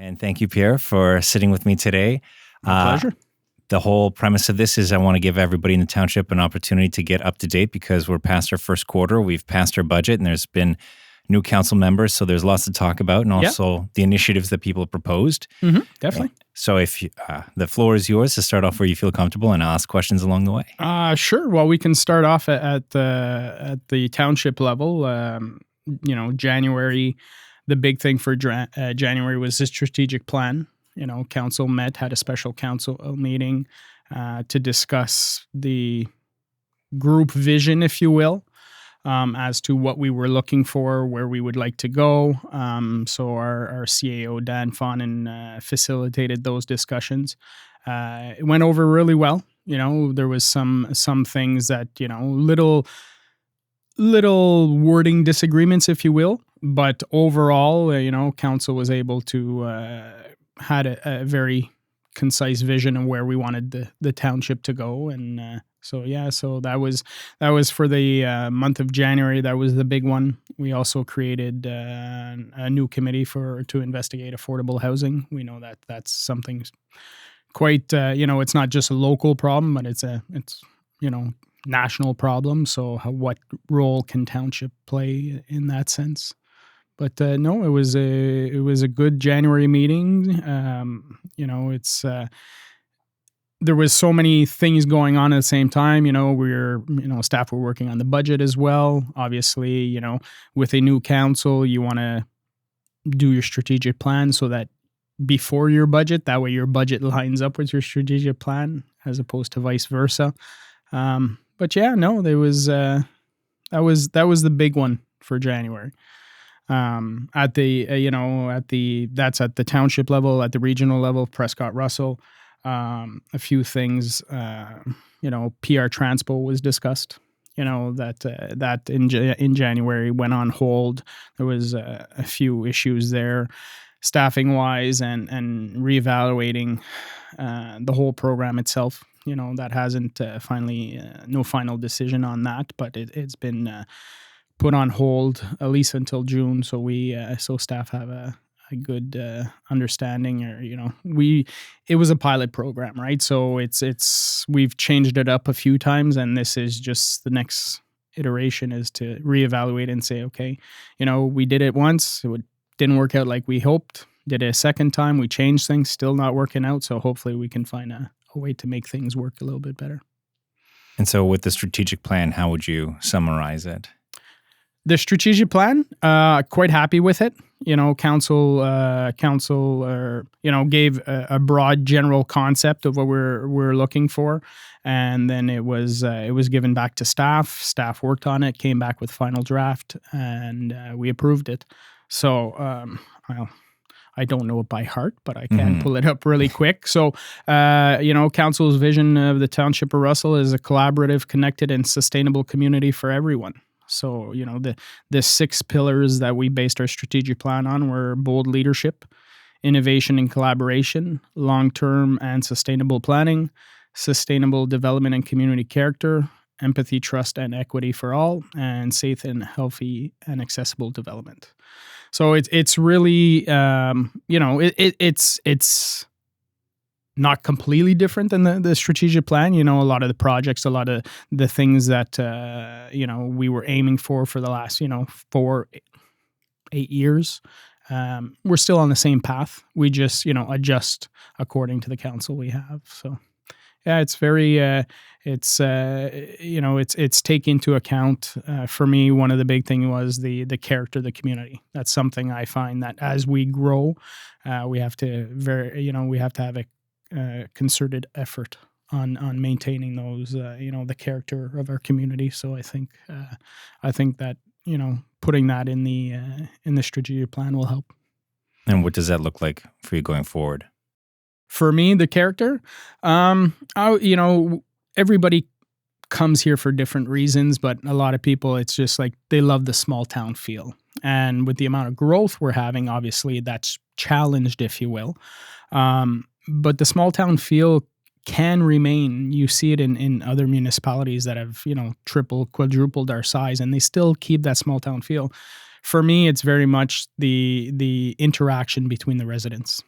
And thank you, Pierre, for sitting with me today. My pleasure. The whole premise of this is I want to give everybody in the township an opportunity to get up to date because we're past our first quarter. We've passed our budget and there's been new council members. So there's lots to talk about and also the initiatives that people have proposed. Definitely. So if the floor is yours to start off where you feel comfortable and ask questions along the way. Sure. Well, we can start off at the township level. January, the big thing for January was the strategic plan. Council had a special council meeting to discuss the group vision, if you will, as to what we were looking for, where we would like to go. So our CAO, Dan Fonin, facilitated those discussions. It went over really well. There was some things that, little wording disagreements, if you will. But overall, council was able to had a very concise vision of where we wanted the township to go, and so that was for the month of January. That was the big one. We also created a new committee to investigate affordable housing. We know that that's something quite it's not just a local problem, but it's national problem. So what role can township play in that sense? But no, it was a good January meeting. There was so many things going on at the same time. Staff were working on the budget as well. Obviously, with a new council, you want to do your strategic plan so that before your budget, that way your budget lines up with your strategic plan as opposed to vice versa. But yeah, no, there was that was the big one for January. That's at the township level, at the regional level, Prescott Russell, a few things, PR Transpo was discussed, that in January went on hold. There was a few issues there, staffing wise and reevaluating, the whole program itself. That hasn't finally, no final decision on that, but it's been, put on hold at least until June, so so staff have a good understanding, or it was a pilot program, right? So we've changed it up a few times, and this is just the next iteration is to reevaluate and say, okay, we did it once, it didn't work out like we hoped. Did it a second time, we changed things, still not working out. So hopefully we can find a way to make things work a little bit better. And so with the strategic plan, how would you summarize it? The strategic plan, quite happy with it. Council, gave a broad general concept of what we're looking for, and then it was given back to staff. Staff worked on it, came back with final draft, and we approved it. So, I don't know it by heart, but I can pull it up really quick. So, council's vision of the Township of Russell is a collaborative, connected, and sustainable community for everyone. So, the 6 pillars that we based our strategic plan on were bold leadership, innovation and collaboration, long-term and sustainable planning, sustainable development and community character, empathy, trust, and equity for all, and safe and healthy and accessible development. So it's really, it's not completely different than the strategic plan. A lot of the projects, a lot of the things that, we were aiming for the last, 8 years, we're still on the same path. We just, adjust according to the council we have. So yeah, it's very, it's taken into account. For me, one of the big things was the character of the community. That's something I find that as we grow, we have to have a concerted effort on maintaining those, the character of our community. So I think that, putting that in the strategic plan will help. And what does that look like for you going forward? For me, the character, everybody comes here for different reasons, but a lot of people, it's just like they love the small town feel. And with the amount of growth we're having, obviously that's challenged, if you will. But the small town feel can remain. You see it in other municipalities that have, tripled, quadrupled our size, and they still keep that small town feel. for me, it's very much the interaction between the residents.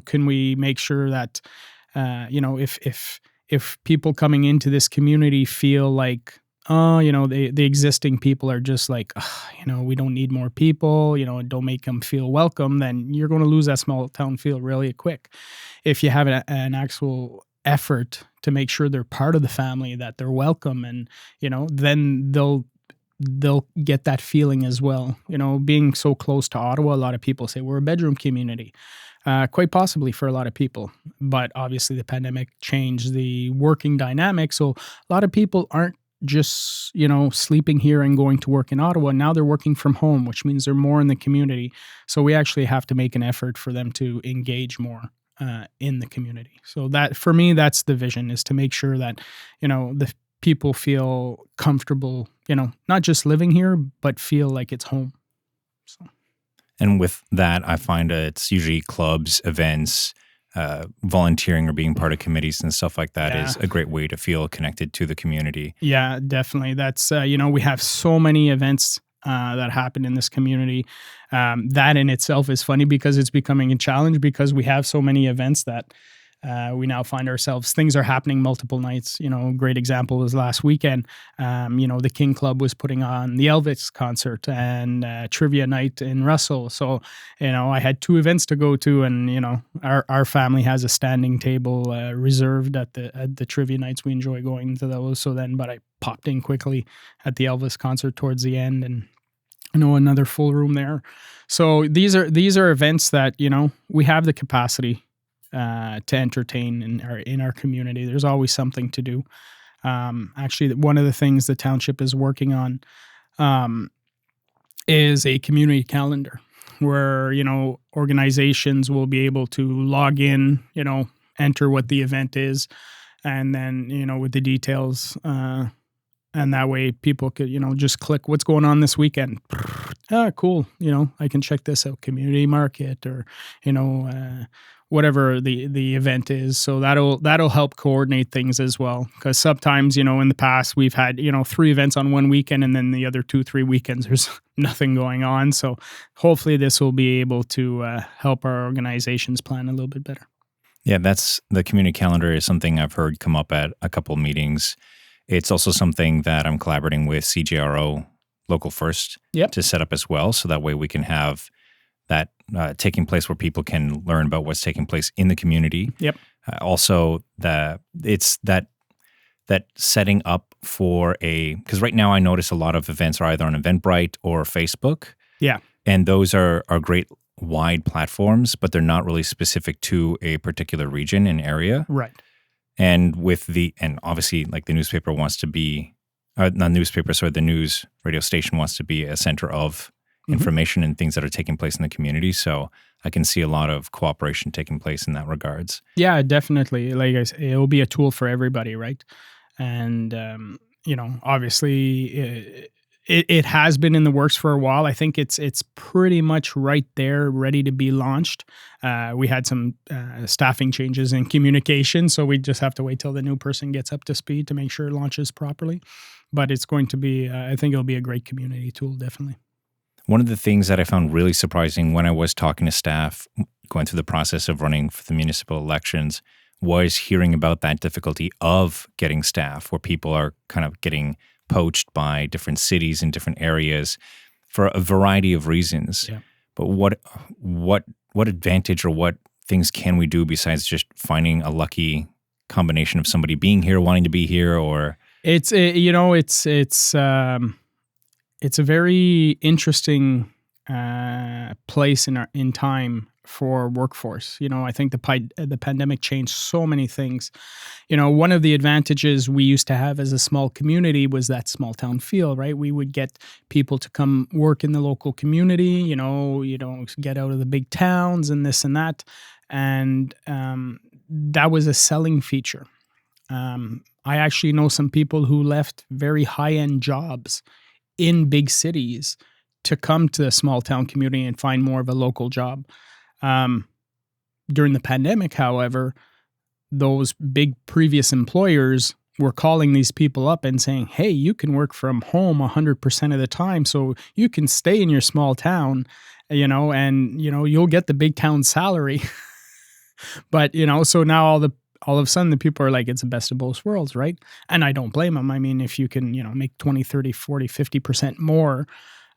Can we make sure that, if people coming into this community feel like, the existing people are just like, we don't need more people, and don't make them feel welcome, then you're going to lose that small town feel really quick. If you have an actual effort to make sure they're part of the family, that they're welcome, and, then they'll get that feeling as well. Being so close to Ottawa, a lot of people say we're a bedroom community. Quite possibly for a lot of people. But obviously the pandemic changed the working dynamic. So a lot of people aren't just, sleeping here and going to work in Ottawa. Now they're working from home, which means they're more in the community. So we actually have to make an effort for them to engage more in the community. So that, for me, that's the vision, is to make sure that, the people feel comfortable, not just living here, but feel like it's home. So. And with that, I find it's usually clubs, events, volunteering or being part of committees and stuff like that is a great way to feel connected to the community. Yeah, definitely. That's, we have so many events that happen in this community. That in itself is funny because it's becoming a challenge, because we have so many events that we now find ourselves, things are happening multiple nights. A great example was last weekend. The King Club was putting on the Elvis concert and trivia night in Russell. So, I had 2 events to go to, and, our family has a standing table reserved at the trivia nights. We enjoy going to those. But I popped in quickly at the Elvis concert towards the end, and another full room there. So these are events that, we have the capacity to entertain in our community. There's always something to do. Actually, one of the things the township is working on is a community calendar where, organizations will be able to log in, enter what the event is, and then, with the details, and that way people could, just click what's going on this weekend. Cool. I can check this out, community market, or, whatever the event is. So that'll help coordinate things as well. Because sometimes, in the past we've had, 3 events on one weekend, and then the other 2-3 weekends there's nothing going on. So hopefully this will be able to help our organizations plan a little bit better. Yeah, that's the community calendar is something I've heard come up at a couple of meetings. It's also something that I'm collaborating with CJRO Local First to set up as well. So that way we can have that taking place where people can learn about what's taking place in the community. Yep. Also, it's that setting up for because right now I notice a lot of events are either on Eventbrite or Facebook. Yeah. And those are great wide platforms, but they're not really specific to a particular region and area. Right. And and obviously, like the newspaper wants to be, the news radio station wants to be a center of information and things that are taking place in the community. So I can see a lot of cooperation taking place in that regards. Yeah, definitely. Like I said, it'll be a tool for everybody, right? And, obviously it has been in the works for a while. I think it's pretty much right there, ready to be launched. We had some staffing changes in communication, so we just have to wait till the new person gets up to speed to make sure it launches properly. But it's going to be, I think it'll be a great community tool, definitely. One of the things that I found really surprising when I was talking to staff going through the process of running for the municipal elections was hearing about that difficulty of getting staff, where people are kind of getting poached by different cities and different areas for a variety of reasons. Yeah. But what advantage or what things can we do besides just finding a lucky combination of somebody being here, wanting to be here, or it's a very interesting place in time for workforce. I think the pandemic changed so many things. One of the advantages we used to have as a small community was that small town feel, right? We would get people to come work in the local community, you don't get out of the big towns and this and that. And that was a selling feature. I actually know some people who left very high-end jobs in big cities to come to a small town community and find more of a local job. During the pandemic, however, those big previous employers we're calling these people up and saying, hey, you can work from home 100% of the time, so you can stay in your small town, and you'll get the big town salary. But so now all of a sudden the people are like, it's the best of both worlds, right? And I don't blame them. I mean, if you can make 20, 30, 40, 50% more,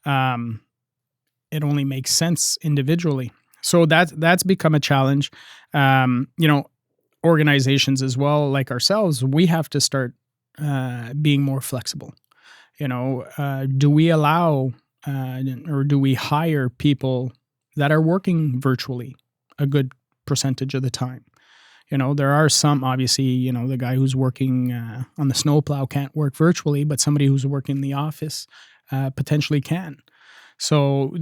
it only makes sense individually. So that's become a challenge. Organizations as well, like ourselves, we have to start being more flexible. Do we allow or do we hire people that are working virtually a good percentage of the time? There are some, obviously, the guy who's working on the snowplow can't work virtually, but somebody who's working in the office potentially can. So,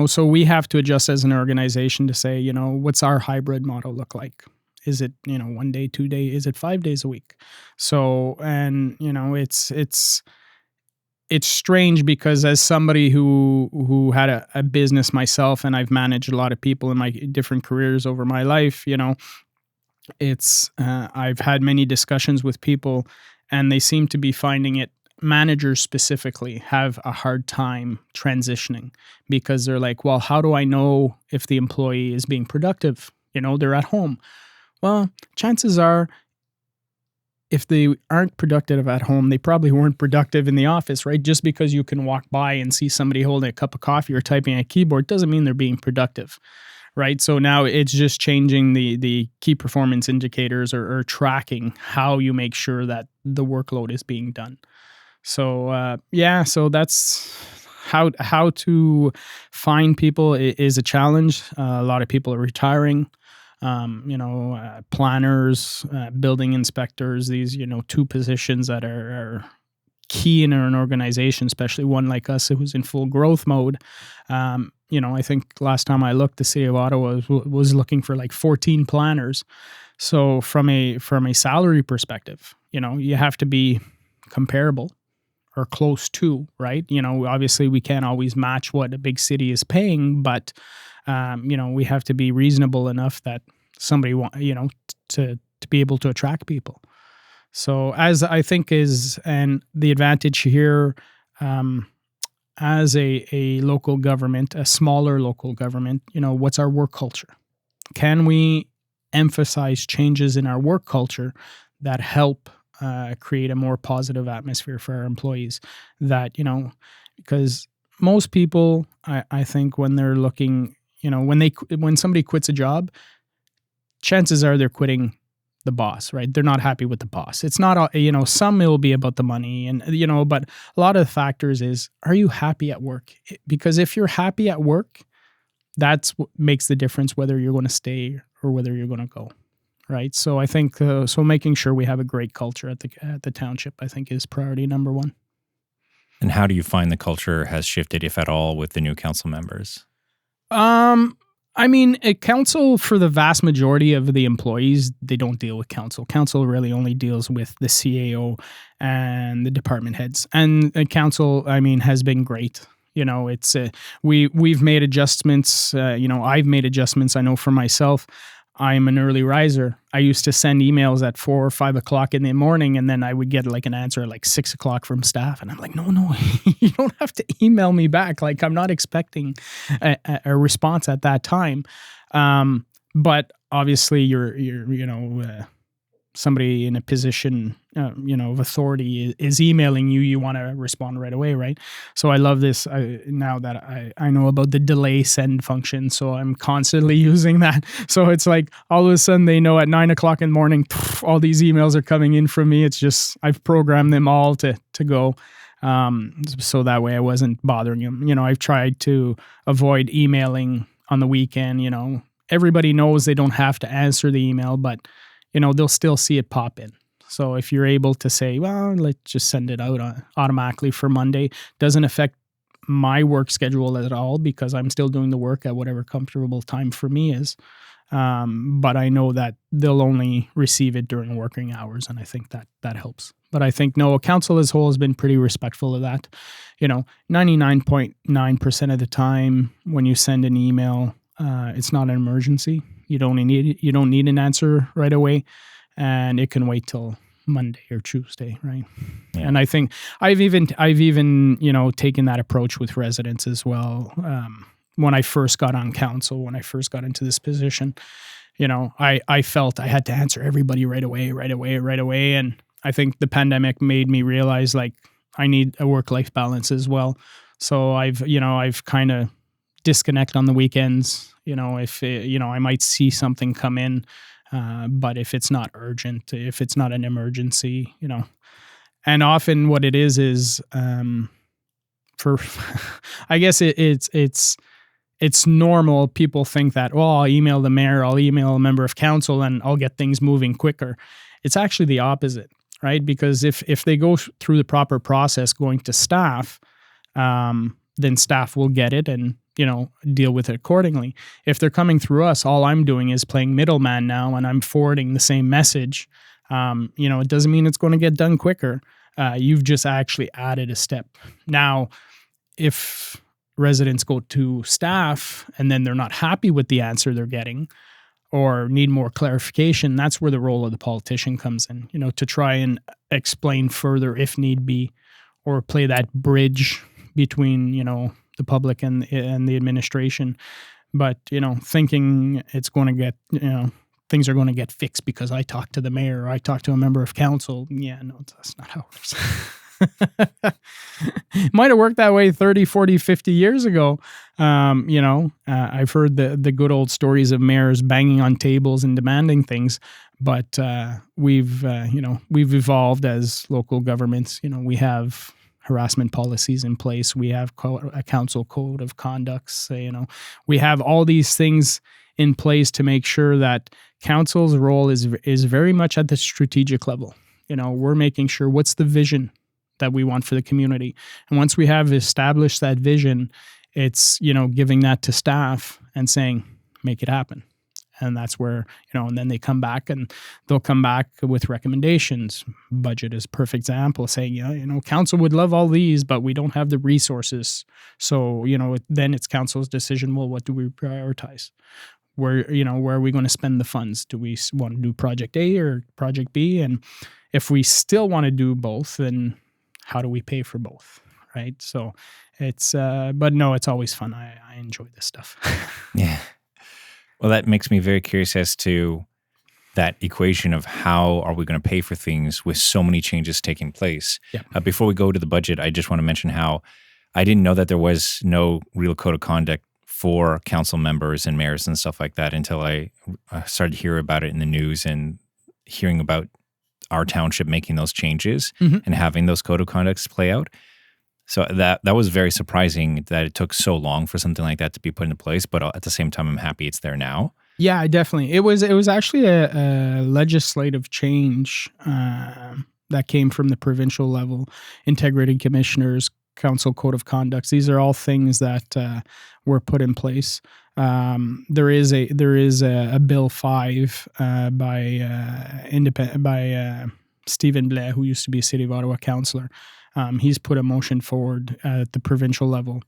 so we have to adjust as an organization to say, what's our hybrid model look like? Is it, 1 day, 2 days? Is it 5 days a week? So, and, it's strange because as somebody who had a business myself, and I've managed a lot of people in my different careers over my life, I've had many discussions with people, and they seem to be finding it, managers specifically have a hard time transitioning because they're like, well, how do I know if the employee is being productive? They're at home. Well, chances are, if they aren't productive at home, they probably weren't productive in the office, right? Just because you can walk by and see somebody holding a cup of coffee or typing a keyboard doesn't mean they're being productive, right? So now it's just changing the key performance indicators or tracking how you make sure that the workload is being done. So, so that's how to find people is a challenge. A lot of people are retiring. Planners, building inspectors, these, 2 positions that are key in an organization, especially one like us who's in full growth mode. I think last time I looked, the city of Ottawa was looking for like 14 planners. So from a salary perspective, you have to be comparable or close to, right? Obviously we can't always match what a big city is paying, but we have to be reasonable enough that somebody to be able to attract people. So as I think and the advantage here, as a local government, a smaller local government, what's our work culture? Can we emphasize changes in our work culture that help create a more positive atmosphere for our employees? That, because most people, I think when they're looking, when somebody quits a job, chances are they're quitting the boss, right? They're not happy with the boss. It's not, some it will be about the money and, but a lot of the factors is, are you happy at work? Because if you're happy at work, that's what makes the difference whether you're going to stay or whether you're going to go, right? So I think, making sure we have a great culture at the township, I think is priority number 1. And how do you find the culture has shifted, if at all, with the new council members? I mean, a council, for the vast majority of the employees, they don't deal with council. Council really only deals with the CAO and the department heads. And the council, has been great. It's we've made adjustments. I've made adjustments. I know for myself, I'm an early riser. I used to send emails at 4 or 5 o'clock in the morning, and then I would get like an answer at like 6 o'clock from staff. And I'm like, no, you don't have to email me back. Like, I'm not expecting a response at that time. But obviously you're somebody in a position, of authority is emailing you, you want to respond right away, right? So I love this now that I know about the delay send function. So I'm constantly using that. So it's like all of a sudden they know at 9 o'clock in the morning, all these emails are coming in from me. It's just, I've programmed them all to go. So that way I wasn't bothering them. I've tried to avoid emailing on the weekend. Everybody knows they don't have to answer the email, but they'll still see it pop in. So if you're able to say, well, let's just send it out automatically for Monday, doesn't affect my work schedule at all because I'm still doing the work at whatever comfortable time for me is. But I know that they'll only receive it during working hours, and I think that helps. But I think, council as a whole has been pretty respectful of that. 99.9% of the time when you send an email, it's not an emergency. You don't need an answer right away, and it can wait till Monday or Tuesday, right? Yeah. And I think I've even taken that approach with residents as well. When I first got on council, when I first got into this position, I felt I had to answer everybody right away. And I think the pandemic made me realize like I need a work-life balance as well. So I've kind of disconnect on the weekends. If I might see something come in, but if it's not urgent, if it's not an emergency, and often what it is for, I guess it's normal. People think that, I'll email the mayor, I'll email a member of council, and I'll get things moving quicker. It's actually the opposite, right? Because if they go through the proper process going to staff, then staff will get it and, deal with it accordingly. If they're coming through us, all I'm doing is playing middleman now, and I'm forwarding the same message. It doesn't mean it's going to get done quicker. You've just actually added a step. Now, if residents go to staff and then they're not happy with the answer they're getting or need more clarification, that's where the role of the politician comes in, to try and explain further if need be, or play that bridge between, the public and the administration. But, thinking it's going to get, things are going to get fixed because I talked to the mayor or I talked to a member of council. Yeah, no, that's not how it works. Might have worked that way 30, 40, 50 years ago. I've heard the good old stories of mayors banging on tables and demanding things, but we've evolved as local governments. We have harassment policies in place. We have a council code of conducts. We have all these things in place to make sure that council's role is very much at the strategic level. We're making sure what's the vision that we want for the community. And once we have established that vision, it's, giving that to staff and saying, make it happen. And that's where, and then they come back and they'll come back with recommendations. Budget is a perfect example, saying, council would love all these, but we don't have the resources. So, then it's council's decision. Well, what do we prioritize? Where are we going to spend the funds? Do we want to do project A or project B? And if we still want to do both, then how do we pay for both? Right. So it's, but no, it's always fun. I enjoy this stuff. Yeah. Well, that makes me very curious as to that equation of how are we going to pay for things with so many changes taking place. Yeah. Before we go to the budget, I just want to mention how I didn't know that there was no real code of conduct for council members and mayors and stuff like that until I started hearing about it in the news and hearing about our township making those changes and having those code of conducts play out. So that was very surprising that it took so long for something like that to be put into place. But at the same time, I'm happy it's there now. Yeah, definitely. It was actually a legislative change that came from the provincial level, integrated commissioners, council code of conducts. These are all things that were put in place. There is a Bill 5 by Stephen Blais, who used to be a City of Ottawa councillor. He's put a motion forward at the provincial level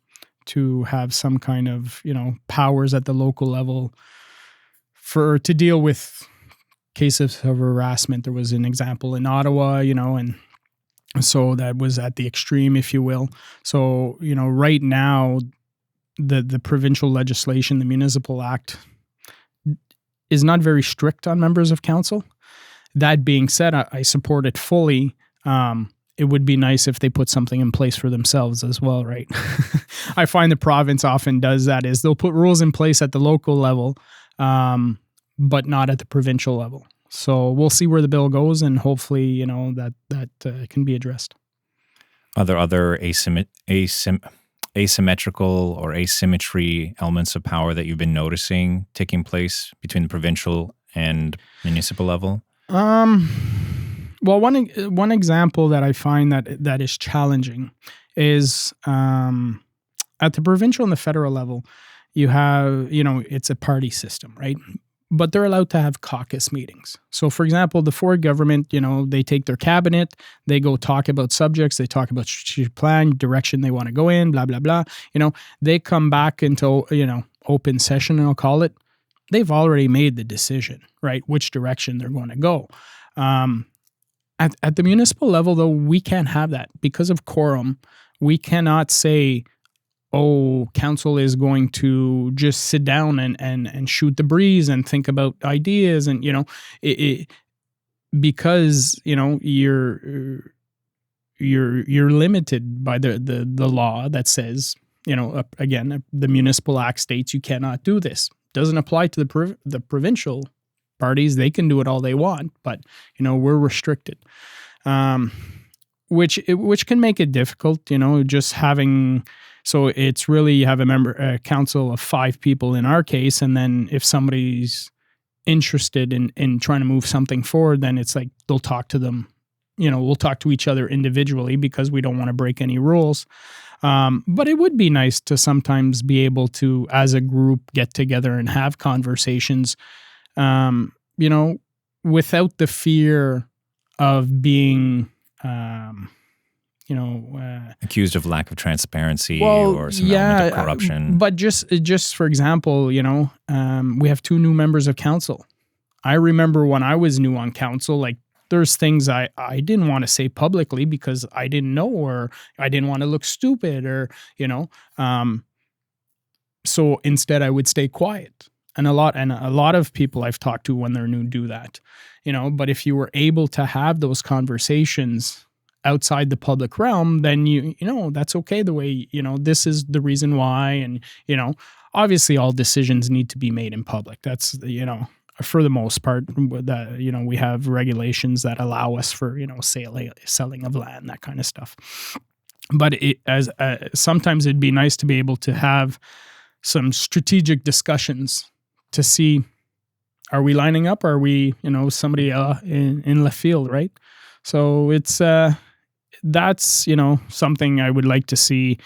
to have some kind of, powers at the local level to deal with cases of harassment. There was an example in Ottawa, and so that was at the extreme, if you will. So, right now, the provincial legislation, the Municipal Act, is not very strict on members of council. That being said, I support it fully. It would be nice if they put something in place for themselves as well, right? I find the province often does that, is they'll put rules in place at the local level, but not at the provincial level. So we'll see where the bill goes, and hopefully, that can be addressed. Are there other asymmetrical or asymmetry elements of power that you've been noticing taking place between the provincial and municipal level? Well, one example that I find that is challenging is at the provincial and the federal level, you have, it's a party system, right? But they're allowed to have caucus meetings. So, for example, the Ford government, they take their cabinet, they go talk about subjects, they talk about strategic plan, direction they want to go in, blah, blah, blah. They come back into, open session, I'll call it. They've already made the decision, right? Which direction they're going to go. At the municipal level, though, we can't have that because of quorum. We cannot say, oh, council is going to just sit down and shoot the breeze and think about ideas. And, because, you're limited by the law that says, again, the Municipal Act states you cannot do this. Doesn't apply to the provincial parties. They can do it all they want, but we're restricted, which can make it difficult. Just having. So it's really, you have a council of 5 people in our case, and then if somebody's interested in trying to move something forward, then it's like they'll talk to them. We'll talk to each other individually because we don't want to break any rules. But it would be nice to sometimes be able to, as a group, get together and have conversations, without the fear of being, accused of lack of transparency or some element of corruption. But just for example, we have 2 new members of council. I remember when I was new on council, like, there's things I didn't want to say publicly because I didn't know, or I didn't want to look stupid, or, so instead I would stay quiet. And a lot of people I've talked to when they're new do that, but if you were able to have those conversations outside the public realm, then that's okay. The way, this is the reason why. And, obviously all decisions need to be made in public. That's, for the most part, that, we have regulations that allow us for, selling of land, that kind of stuff. But sometimes it'd be nice to be able to have some strategic discussions to see, are we lining up? Are we, somebody in left field, right? So it's, that's, something I would like to see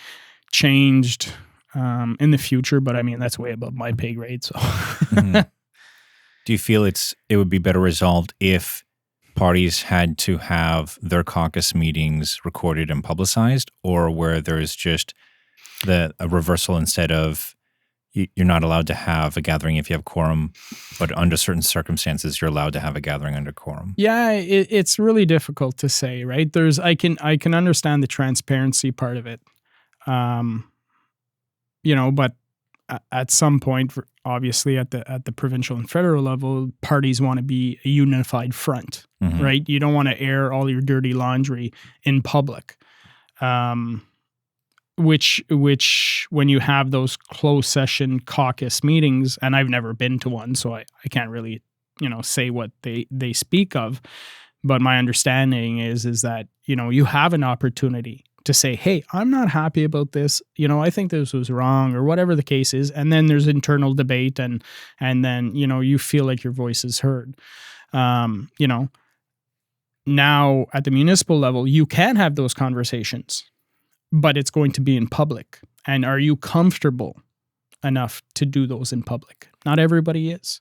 changed in the future. But I mean, that's way above my pay grade. So Do you feel it would be better resolved if parties had to have their caucus meetings recorded and publicized, or where there's just a reversal, instead of you're not allowed to have a gathering if you have quorum, but under certain circumstances you're allowed to have a gathering under quorum? Yeah, it's really difficult to say, right? I can understand the transparency part of it, but at some point, obviously at the provincial and federal level, parties want to be a unified front, right? You don't want to air all your dirty laundry in public. Which when you have those closed session caucus meetings, and I've never been to one, so I can't really, say what they speak of, but my understanding is that, you have an opportunity to say, hey, I'm not happy about this, I think this was wrong, or whatever the case is, and then there's internal debate, and then, you feel like your voice is heard. Now at the municipal level, you can have those conversations, but it's going to be in public. And are you comfortable enough to do those in public? Not everybody is,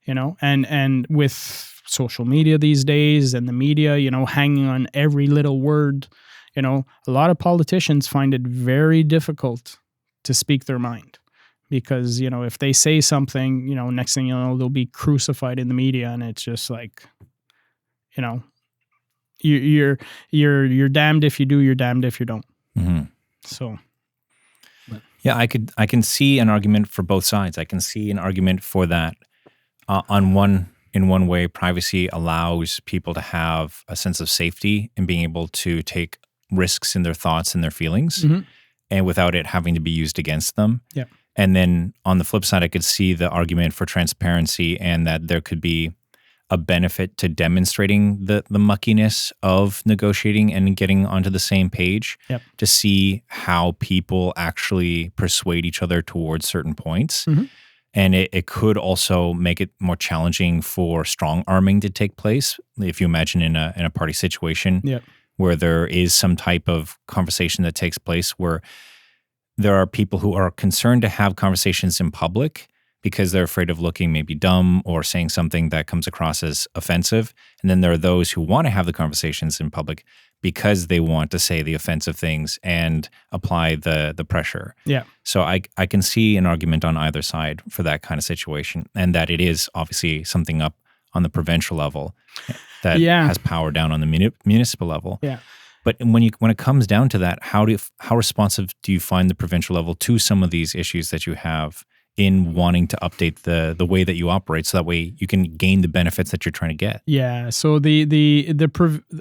and with social media these days and the media, hanging on every little word, a lot of politicians find it very difficult to speak their mind, because, if they say something, next thing you know, they'll be crucified in the media, and it's just like, you're damned if you do, you're damned if you don't. Mm-hmm. So, yeah, I can see an argument for both sides. I can see an argument for that. In one way, privacy allows people to have a sense of safety in being able to take risks in their thoughts and their feelings, and without it having to be used against them. Yeah. And then on the flip side, I could see the argument for transparency, and that there could be a benefit to demonstrating the muckiness of negotiating and getting onto the same page, to see how people actually persuade each other towards certain points. And it could also make it more challenging for strong arming to take place. If you imagine in a party situation where there is some type of conversation that takes place where there are people who are concerned to have conversations in public because they're afraid of looking maybe dumb or saying something that comes across as offensive. And then there are those who want to have the conversations in public because they want to say the offensive things and apply the pressure. Yeah. So I can see an argument on either side for that kind of situation, and that it is obviously something up on the provincial level that Yeah. has power down on the municipal level. Yeah. But when it comes down to that, how responsive do you find the provincial level to some of these issues that you have in wanting to update the way that you operate, so that way you can gain the benefits that you're trying to get? Yeah. So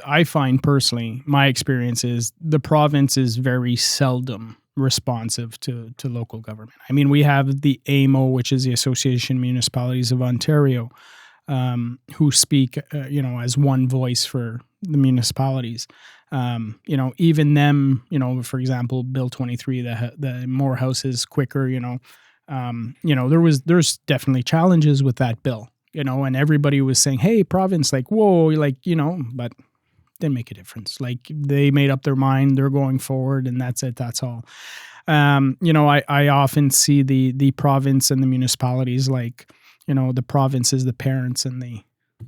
I find personally, my experience is the province is very seldom responsive to local government. I mean, we have the AMO, which is the Association of Municipalities of Ontario, who speak, as one voice for the municipalities. Even them, for example, Bill 23, the more houses quicker, there's definitely challenges with that bill, and everybody was saying, hey, province, like, whoa, like, but didn't make a difference. Like, they made up their mind, they're going forward, and that's it. That's all. I often see the province and the municipalities, like, the province is the parents and the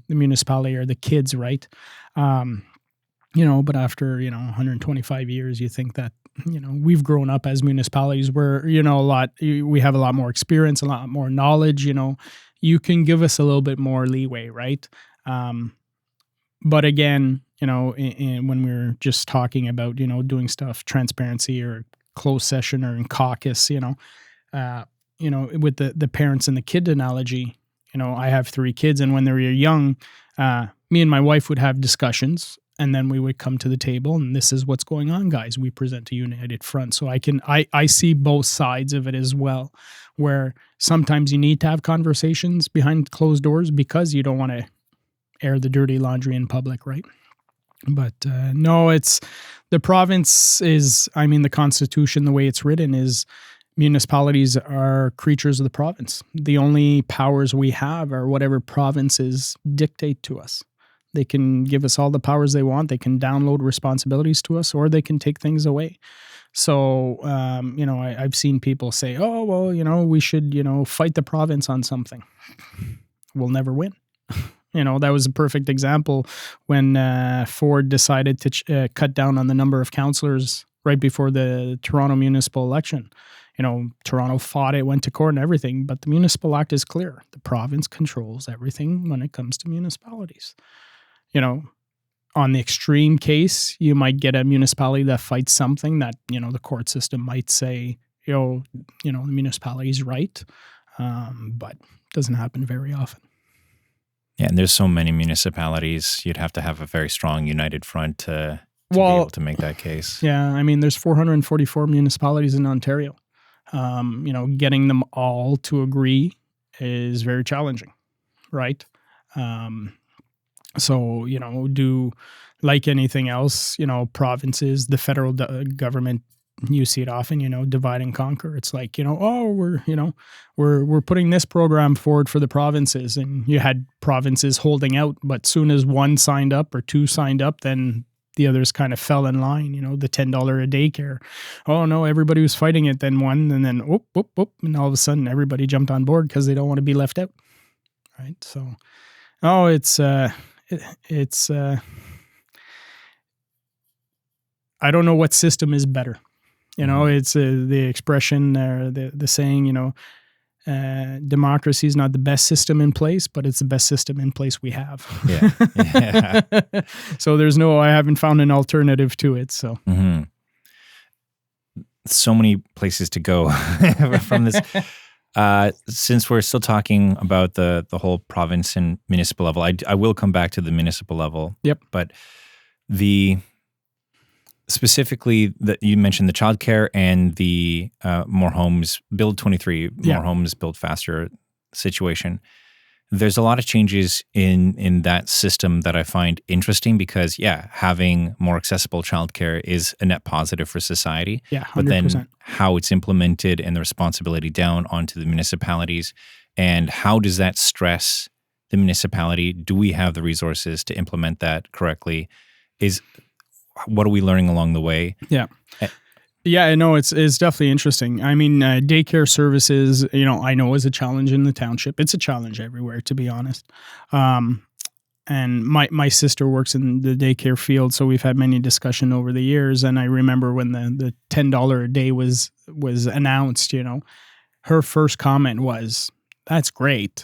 municipality are the kids, right? But after, 125 years, you think that, we've grown up as municipalities where, we have a lot more experience, a lot more knowledge, you can give us a little bit more leeway, right? But again, when we're just talking about, doing stuff, transparency or closed session or in caucus, with the parents and the kid analogy, I have 3 kids, and when they were young, me and my wife would have discussions, and then we would come to the table, and this is what's going on, guys. We present a united front. So I see both sides of it as well, where sometimes you need to have conversations behind closed doors because you don't want to air the dirty laundry in public, right? But no, it's the province is, the Constitution, the way it's written is municipalities are creatures of the province. The only powers we have are whatever provinces dictate to us. They can give us all the powers they want. They can download responsibilities to us, or they can take things away. So, I've seen people say, oh, well, we should, fight the province on something. We'll never win. That was a perfect example when Ford decided to cut down on the number of councillors right before the Toronto municipal election. Toronto fought it, went to court and everything, but the Municipal Act is clear. The province controls everything when it comes to municipalities. On the extreme case, you might get a municipality that fights something that, the court system might say, the municipality's right, but it doesn't happen very often. Yeah, and there's so many municipalities, you'd have to have a very strong united front to be able to make that case. Yeah, there's 444 municipalities in Ontario. Getting them all to agree is very challenging, right? So, do like anything else, provinces, the federal government, you see it often, divide and conquer. It's like, we're putting this program forward for the provinces, and you had provinces holding out, but soon as one signed up or 2 signed up, then the others kind of fell in line, the $10 a daycare. Oh no, everybody was fighting it, then one, and then whoop, and all of a sudden everybody jumped on board because they don't want to be left out. Right. So, I don't know what system is better. It's the expression or the saying, democracy is not the best system in place, but it's the best system in place we have. Yeah. So I haven't found an alternative to it. So, so many places to go from this. Since we're still talking about the whole province and municipal level, I will come back to the municipal level. Yep. But specifically that you mentioned the childcare and the more homes, Build 23, more homes built faster situation. There's a lot of changes in that system that I find interesting because, having more accessible childcare is a net positive for society. Yeah, 100%. But then how it's implemented and the responsibility down onto the municipalities, and how does that stress the municipality? Do we have the resources to implement that correctly? What are we learning along the way? Yeah. Yeah, no, it's definitely interesting. Daycare services, I know is a challenge in the township. It's a challenge everywhere, to be honest. And my sister works in the daycare field, so we've had many discussion over the years. And I remember when the $10 a day was announced, her first comment was, "That's great,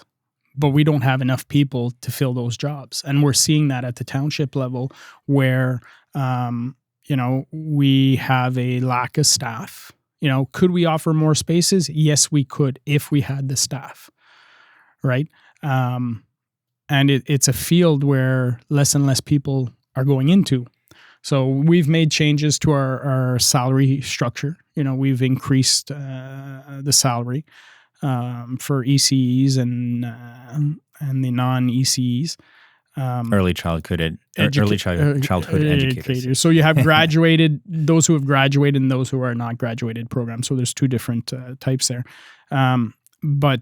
but we don't have enough people to fill those jobs. And we're seeing that at the township level where, we have a lack of staff. Could we offer more spaces? Yes, we could if we had the staff, right? And it's a field where less and less people are going into. So we've made changes to our salary structure. We've increased the salary for ECEs and the non-ECEs. Early childhood educators. So you have those who have graduated and those who are not graduated programs. So there's two different types there. But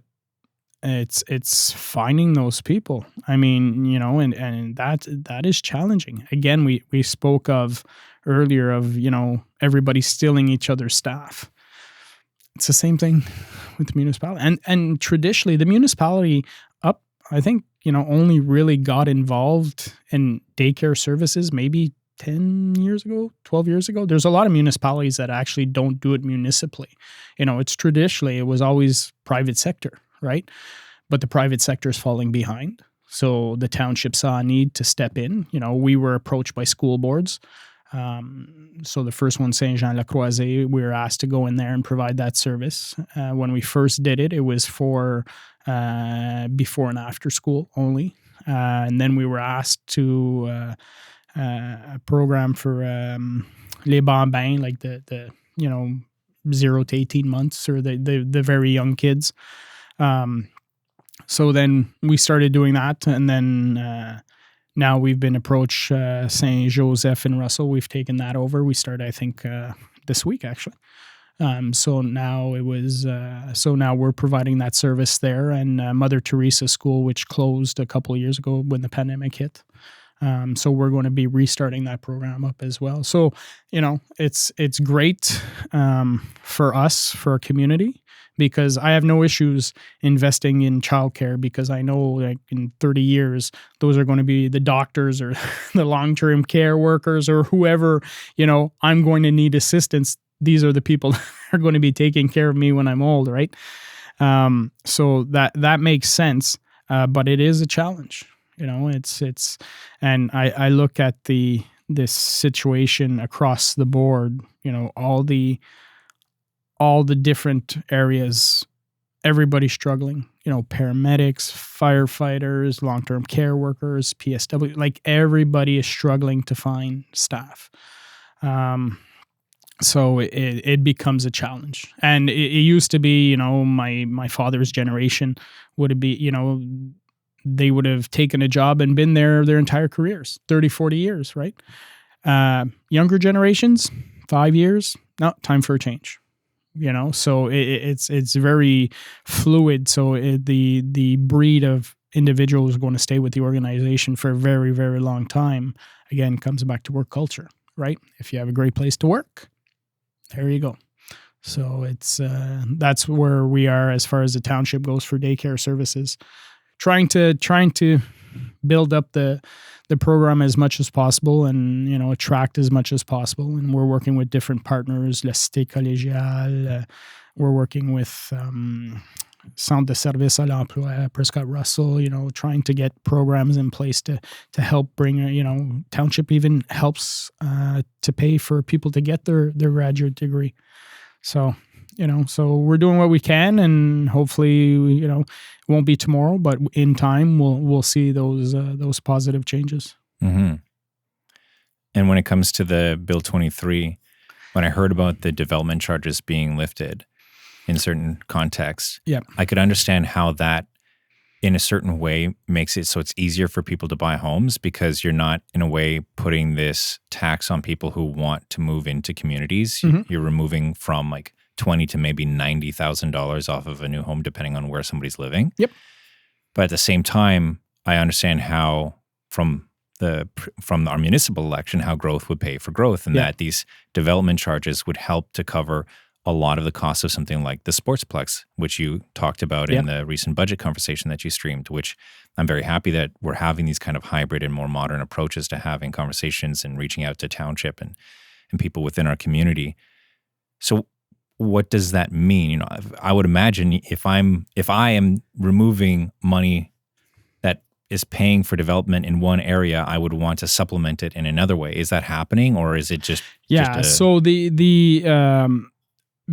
it's finding those people. I mean, and that is challenging. Again, we spoke of earlier of, everybody stealing each other's staff. It's the same thing with the municipality. And traditionally the municipality I think, only really got involved in daycare services maybe 10 years ago, 12 years ago. There's a lot of municipalities that actually don't do it municipally. It's traditionally, it was always private sector, right? But the private sector is falling behind. So the township saw a need to step in. We were approached by school boards. So the first one, Saint-Jean-la-Croisée, we were asked to go in there and provide that service. When we first did it, it was for before and after school only. And then we were asked to a program for les bambins, like the 0 to 18 months or the very young kids. So then we started doing that, and then now we've been approached Saint Joseph and Russell. We've taken that over. We started, I think, this week actually. So now we're providing that service there, and Mother Teresa School, which closed a couple of years ago when the pandemic hit. So we're going to be restarting that program up as well. So, it's great for us, for our community, because I have no issues investing in childcare, because I know like in 30 years, those are going to be the doctors or the long-term care workers or whoever, I'm going to need assistance. These are the people that are going to be taking care of me when I'm old, right? So that makes sense, but it is a challenge. It's and I look at this situation across the board. All the different areas, everybody's struggling. Paramedics, firefighters, long-term care workers, PSW, like everybody is struggling to find staff. So it becomes a challenge. And it used to be, my father's generation would be, they would have taken a job and been there their entire careers, 30, 40 years, right? Younger generations, 5 years, no, time for a change. So it's very fluid. So the breed of individual who's going to stay with the organization for a very, very long time, again, comes back to work culture, right? If you have a great place to work, there you go. So it's that's where we are as far as the township goes for daycare services, trying to build up the program as much as possible and attract as much as possible. And we're working with different partners, La Cité Collégiale. We're working with Centre de Services à l'Emploi, Prescott Russell. Trying to get programs in place to help bring. Township even helps to pay for people to get their graduate degree. So. So we're doing what we can, and hopefully, it won't be tomorrow, but in time, we'll see those positive changes. Mm-hmm. And when it comes to the Bill 23, when I heard about the development charges being lifted in certain contexts, I could understand how that, in a certain way, makes it so it's easier for people to buy homes, because you're not, in a way, putting this tax on people who want to move into communities. Mm-hmm. You're removing from like $20,000 to maybe $90,000 off of a new home, depending on where somebody's living. Yep. But at the same time, I understand how from our municipal election, how growth would pay for growth, and that these development charges would help to cover a lot of the costs of something like the Sportsplex, which you talked about in the recent budget conversation that you streamed, which I'm very happy that we're having these kind of hybrid and more modern approaches to having conversations and reaching out to township and people within our community. So what does that mean? I would imagine if I am removing money is paying for development in one area, I would want to supplement it in another way. Is that happening, or is it just So the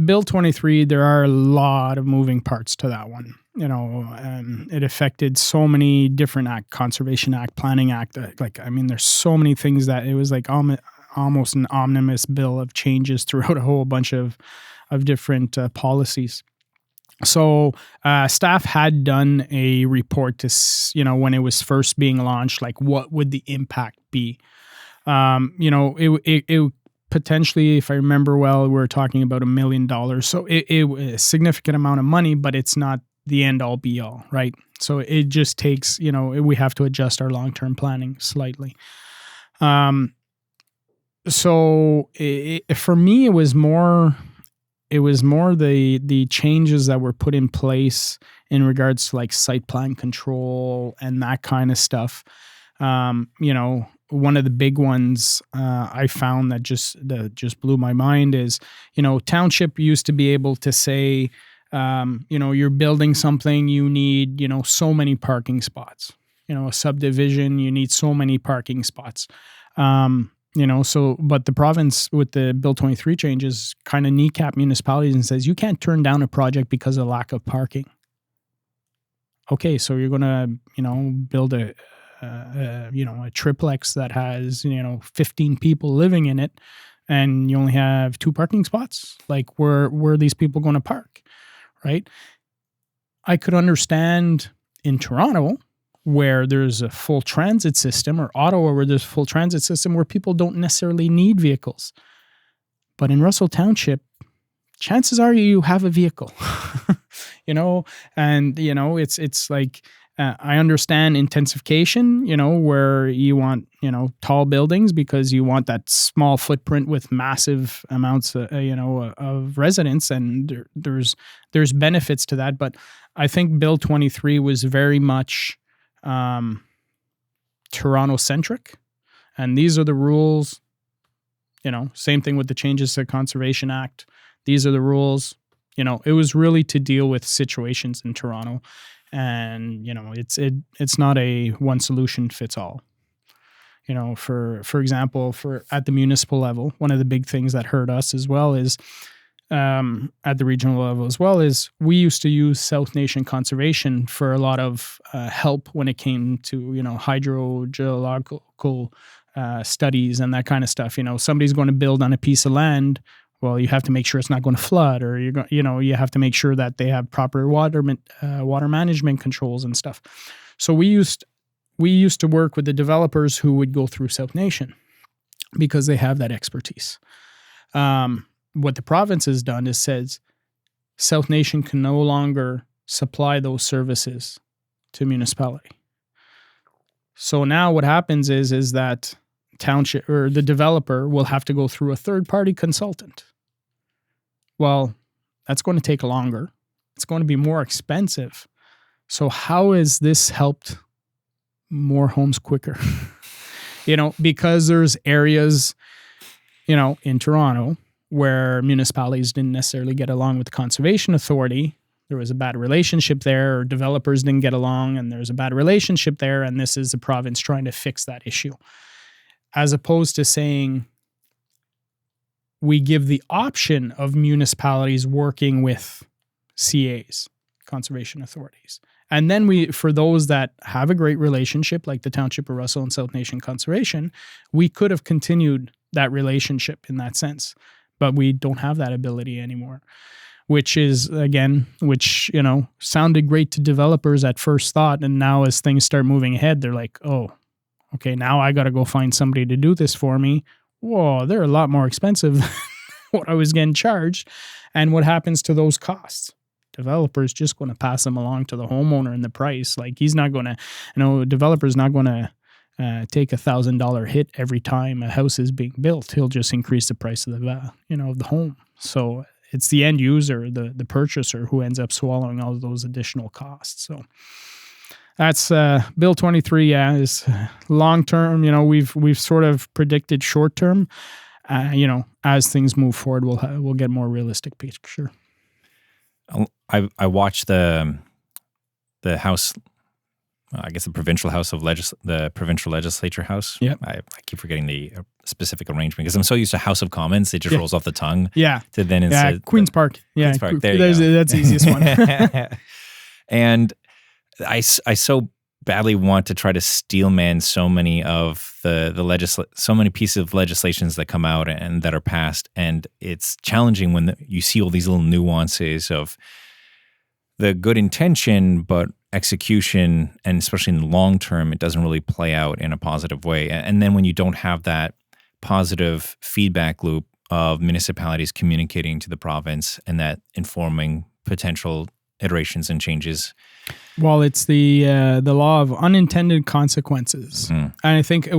Bill 23, there are a lot of moving parts to that one. It affected so many different acts, Conservation Act, Planning Act. There's so many things that it was like almost an omnibus bill of changes throughout a whole bunch of different policies. So staff had done a report to, when it was first being launched, like what would the impact be? It potentially, if I remember well, we're talking about $1 million. So it was a significant amount of money, but it's not the end all be all, right? So it just takes, we have to adjust our long-term planning slightly. For me, it was more the changes that were put in place in regards to like site plan control and that kind of stuff. One of the big ones I found that just blew my mind is, township used to be able to say, you're building something, you need, so many parking spots. A subdivision, you need so many parking spots. But the province with the Bill 23 changes kind of kneecap municipalities and says, you can't turn down a project because of lack of parking. Okay, so you're going to, build a triplex that has, 15 people living in it and you only have 2 parking spots. Like where are these people going to park? Right? I could understand in Toronto where there's a full transit system, or Ottawa where there's a full transit system where people don't necessarily need vehicles. But in Russell Township, chances are you have a vehicle, it's like, I understand intensification, where you want, tall buildings because you want that small footprint with massive amounts of residents, and there's benefits to that. But I think Bill 23 was very much Toronto-centric, and these are the rules. Same thing with the changes to the Conservation Act. These are the rules. It was really to deal with situations in Toronto, and it's not a one solution fits all. For example, at the municipal level, one of the big things that hurt us as well is at the regional level as well is we used to use South Nation conservation for a lot of help when it came to hydrogeological studies and that kind of stuff. Somebody's going to build on a piece of land. Well, you have to make sure it's not going to flood, or you have to make sure that they have proper water management controls and stuff. So we used to work with the developers who would go through South Nation because they have that expertise. What the province has done is says South Nation can no longer supply those services to municipality. So now what happens is that township or the developer will have to go through a third-party consultant. Well, that's going to take longer. It's going to be more expensive. So how has this helped more homes quicker? Because there's areas, in Toronto where municipalities didn't necessarily get along with the Conservation Authority. There was a bad relationship there, or developers didn't get along, and there's a bad relationship there, and this is the province trying to fix that issue. As opposed to saying, we give the option of municipalities working with CAs, conservation authorities. And then for those that have a great relationship, like the Township of Russell and South Nation Conservation, we could have continued that relationship in that sense. But we don't have that ability anymore, which sounded great to developers at first thought. And now as things start moving ahead, they're like, oh, okay, now I got to go find somebody to do this for me. Whoa, they're a lot more expensive than what I was getting charged. And what happens to those costs? Developer's just going to pass them along to the homeowner in the price. Like he's not going to, developer's not going to take $1,000 hit every time a house is being built. He'll just increase the price of the of the home. So it's the end user, the purchaser, who ends up swallowing all of those additional costs. So that's Bill 23. Yeah, is long term. We've sort of predicted short term. As things move forward, we'll get more realistic picture. I watched the House I guess the provincial house of the provincial legislature house. Yep. I keep forgetting the specific arrangement because I'm so used to House of Commons, it just rolls off the tongue. Yeah. To then Queen's Park. Yeah, Queen's Park. There you go. That's the easiest one. And I so badly want to try to steelman so many of so many pieces of legislations that come out and that are passed, and it's challenging when you see all these little nuances of the good intention, but execution, and especially in the long term, it doesn't really play out in a positive way. And then when you don't have that positive feedback loop of municipalities communicating to the province and that informing potential iterations and changes. Well, it's the law of unintended consequences. And I think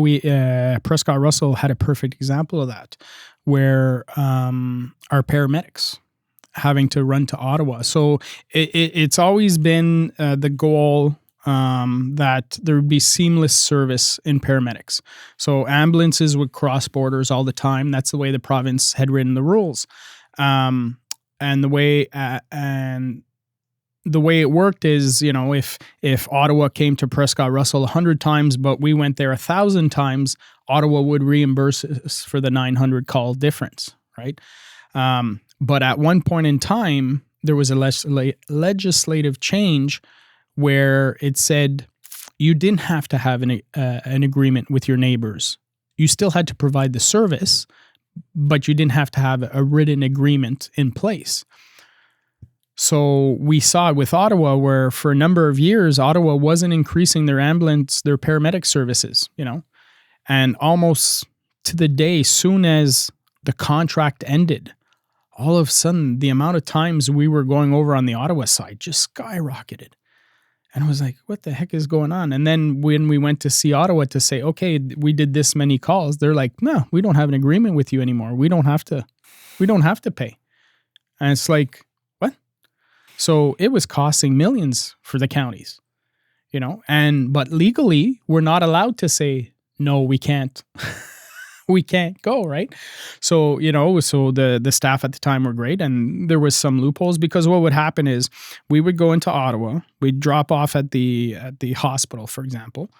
Prescott Russell had a perfect example of that, where our paramedics having to run to Ottawa. So it's always been the goal that there would be seamless service in paramedics. So ambulances would cross borders all the time. That's the way the province had written the rules. And the way it worked is, if Ottawa came to Prescott Russell 100 times, but we went there 1,000 times, Ottawa would reimburse us for the 900 call difference, right? But at one point in time, there was a legislative change where it said you didn't have to have an agreement with your neighbors. You still had to provide the service, but you didn't have to have a written agreement in place. So we saw it with Ottawa, where for a number of years, Ottawa wasn't increasing their paramedic services, and almost to the day, soon as the contract ended, all of a sudden, the amount of times we were going over on the Ottawa side just skyrocketed. And I was like, what the heck is going on? And then when we went to see Ottawa to say, okay, we did this many calls, they're like, no, we don't have an agreement with you anymore. We don't have to pay. And it's like, what? So it was costing millions for the counties, but legally we're not allowed to say, no, we can't. We can't go, right? So, so the staff at the time were great, and there was some loopholes, because what would happen is we would go into Ottawa, we'd drop off at the hospital, for example.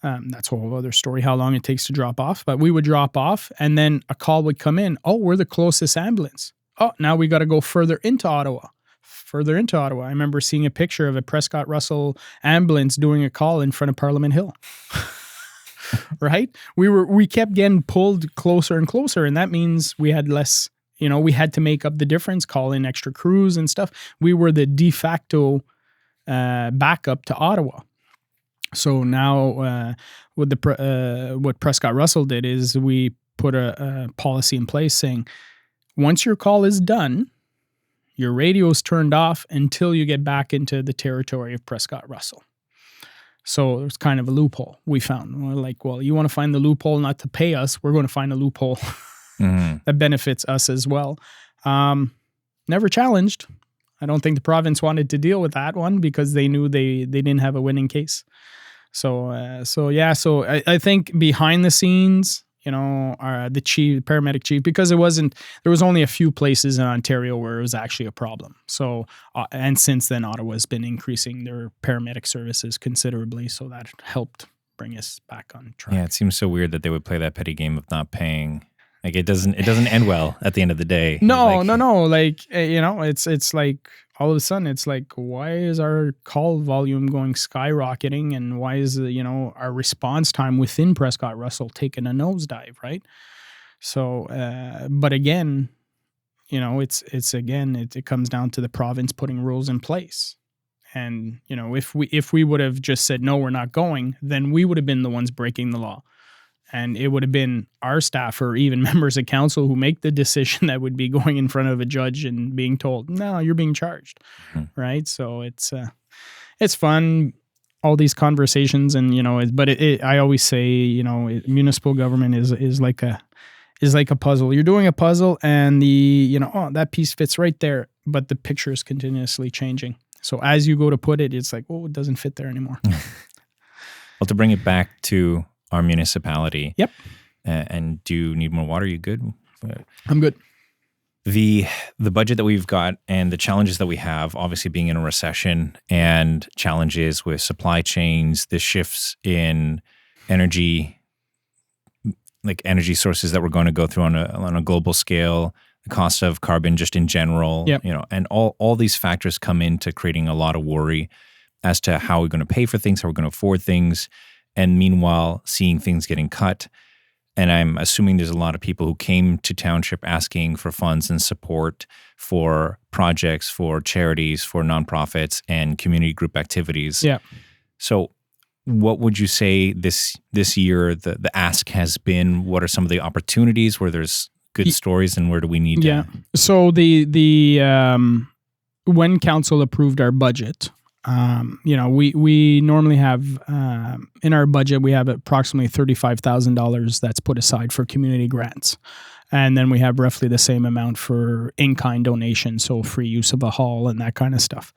That's a whole other story, how long it takes to drop off, but we would drop off, and then a call would come in. Oh, we're the closest ambulance. Oh, now we got to go further into Ottawa. I remember seeing a picture of a Prescott Russell ambulance doing a call in front of Parliament Hill. Right? We kept getting pulled closer and closer, and that means we had less, we had to make up the difference, call in extra crews and stuff. We were the de facto backup to Ottawa. So now what Prescott Russell did is we put a policy in place saying, once your call is done, your radio's turned off until you get back into the territory of Prescott Russell. So it was kind of a loophole we found. We're like, well, you want to find the loophole not to pay us, we're going to find a loophole that benefits us as well. Never challenged. I don't think the province wanted to deal with that one because they knew they didn't have a winning case. So I think behind the scenes, the paramedic chief, because there was only a few places in Ontario where it was actually a problem. So, and since then, Ottawa's been increasing their paramedic services considerably. So that helped bring us back on track. Yeah, it seems so weird that they would play that petty game of not paying. Like it doesn't end well at the end of the day. No. Like, it's like all of a sudden it's like, why is our call volume going skyrocketing, and why is our response time within Prescott Russell taking a nosedive, right? So, but again, it comes down to the province putting rules in place. And if we would have just said no, we're not going, then we would have been the ones breaking the law. And it would have been our staff or even members of council who make the decision that would be going in front of a judge and being told, no, you're being charged, right? So it's fun, all these conversations, and I always say, municipal government is like a puzzle. You're doing a puzzle, and that piece fits right there, but the picture is continuously changing. So as you go to put it, it's like, oh, it doesn't fit there anymore. Well, to bring it back to our municipality. Yep. And do you need more water? You good? I'm good. the budget that we've got and the challenges that we have, obviously being in a recession and challenges with supply chains, the shifts in energy, like energy sources that we're going to go through on a global scale, the cost of carbon just in general, and all these factors come into creating a lot of worry as to how we're going to pay for things, how we're going to afford things, and meanwhile seeing things getting cut. And I'm assuming there's a lot of people who came to Township asking for funds and support for projects, for charities, for nonprofits, and community group activities. Yeah. So what would you say this year the ask has been? What are some of the opportunities where there's good stories, and where do we need to? Yeah. So when council approved our budget, we normally have in our budget, we have approximately $35,000 that's put aside for community grants. And then we have roughly the same amount for in-kind donations, so free use of a hall and that kind of stuff.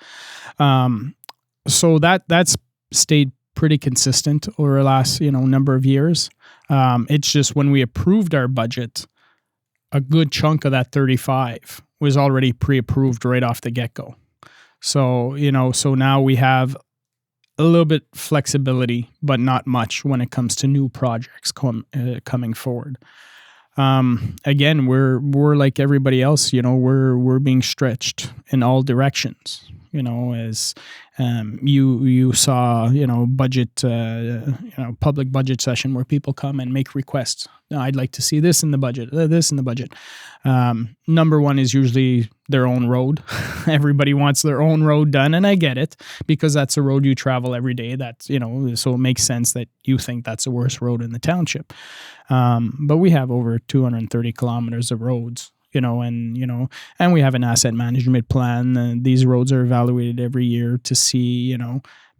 So that's stayed pretty consistent over the last, number of years. It's just when we approved our budget, a good chunk of that 35 was already pre-approved right off the get-go. So, so now we have a little bit flexibility, but not much when it comes to new projects coming forward. Again, we're like everybody else, we're being stretched in all directions, as you saw, budget, public budget session where people come and make requests. I'd like to see this in the budget, this in the budget. Number one is usually their own road. Everybody wants their own road done, and I get it, because that's a road you travel every day. That's, so it makes sense that you think that's the worst road in the township. But we have over 230 kilometers of roads. And we have an asset management plan. These roads are evaluated every year to see,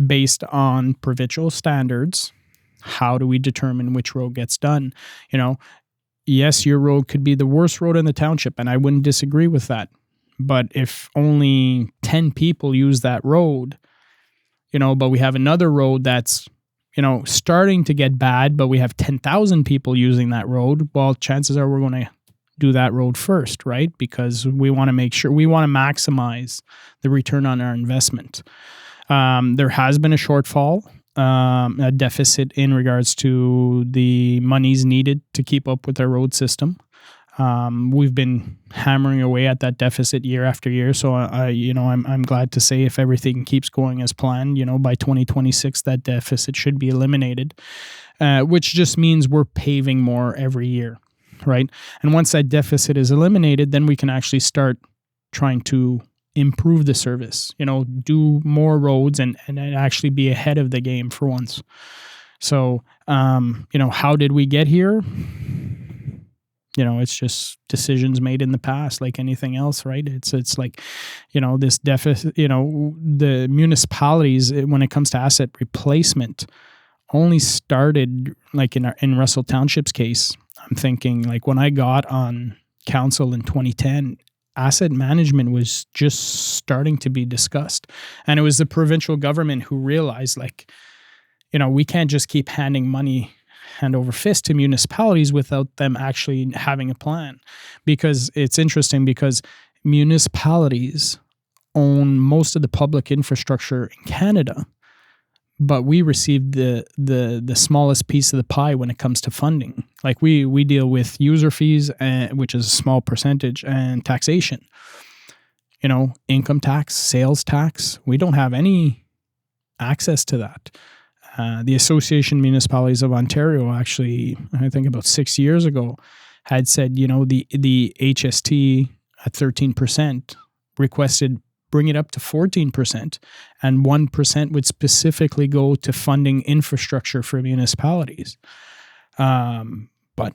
based on provincial standards, how do we determine which road gets done? Yes, your road could be the worst road in the township, and I wouldn't disagree with that. But if only 10 people use that road, but we have another road that's, starting to get bad, but we have 10,000 people using that road, well, chances are we're going to do that road first, right? Because we want to make sure, we want to maximize the return on our investment. There has been a shortfall, a deficit in regards to the monies needed to keep up with our road system. We've been hammering away at that deficit year after year. So I'm glad to say if everything keeps going as planned, by 2026, that deficit should be eliminated, which just means we're paving more every year. Right. And once that deficit is eliminated, then we can actually start trying to improve the service, do more roads and actually be ahead of the game for once. So, how did we get here? It's just decisions made in the past, like anything else, right? It's like, this deficit, the municipalities, when it comes to asset replacement, only started like in Russell Township's case. I'm thinking like when I got on council in 2010, asset management was just starting to be discussed. And it was the provincial government who realized we can't just keep handing money hand over fist to municipalities without them actually having a plan. Because it's interesting because municipalities own most of the public infrastructure in Canada, but we received the smallest piece of the pie when it comes to funding. Like we deal with user fees, which is a small percentage, and taxation. Income tax, sales tax. We don't have any access to that. The Association of Municipalities of Ontario actually, I think about 6 years ago, had said, the HST at 13% requested bring it up to 14%, and 1% would specifically go to funding infrastructure for municipalities. But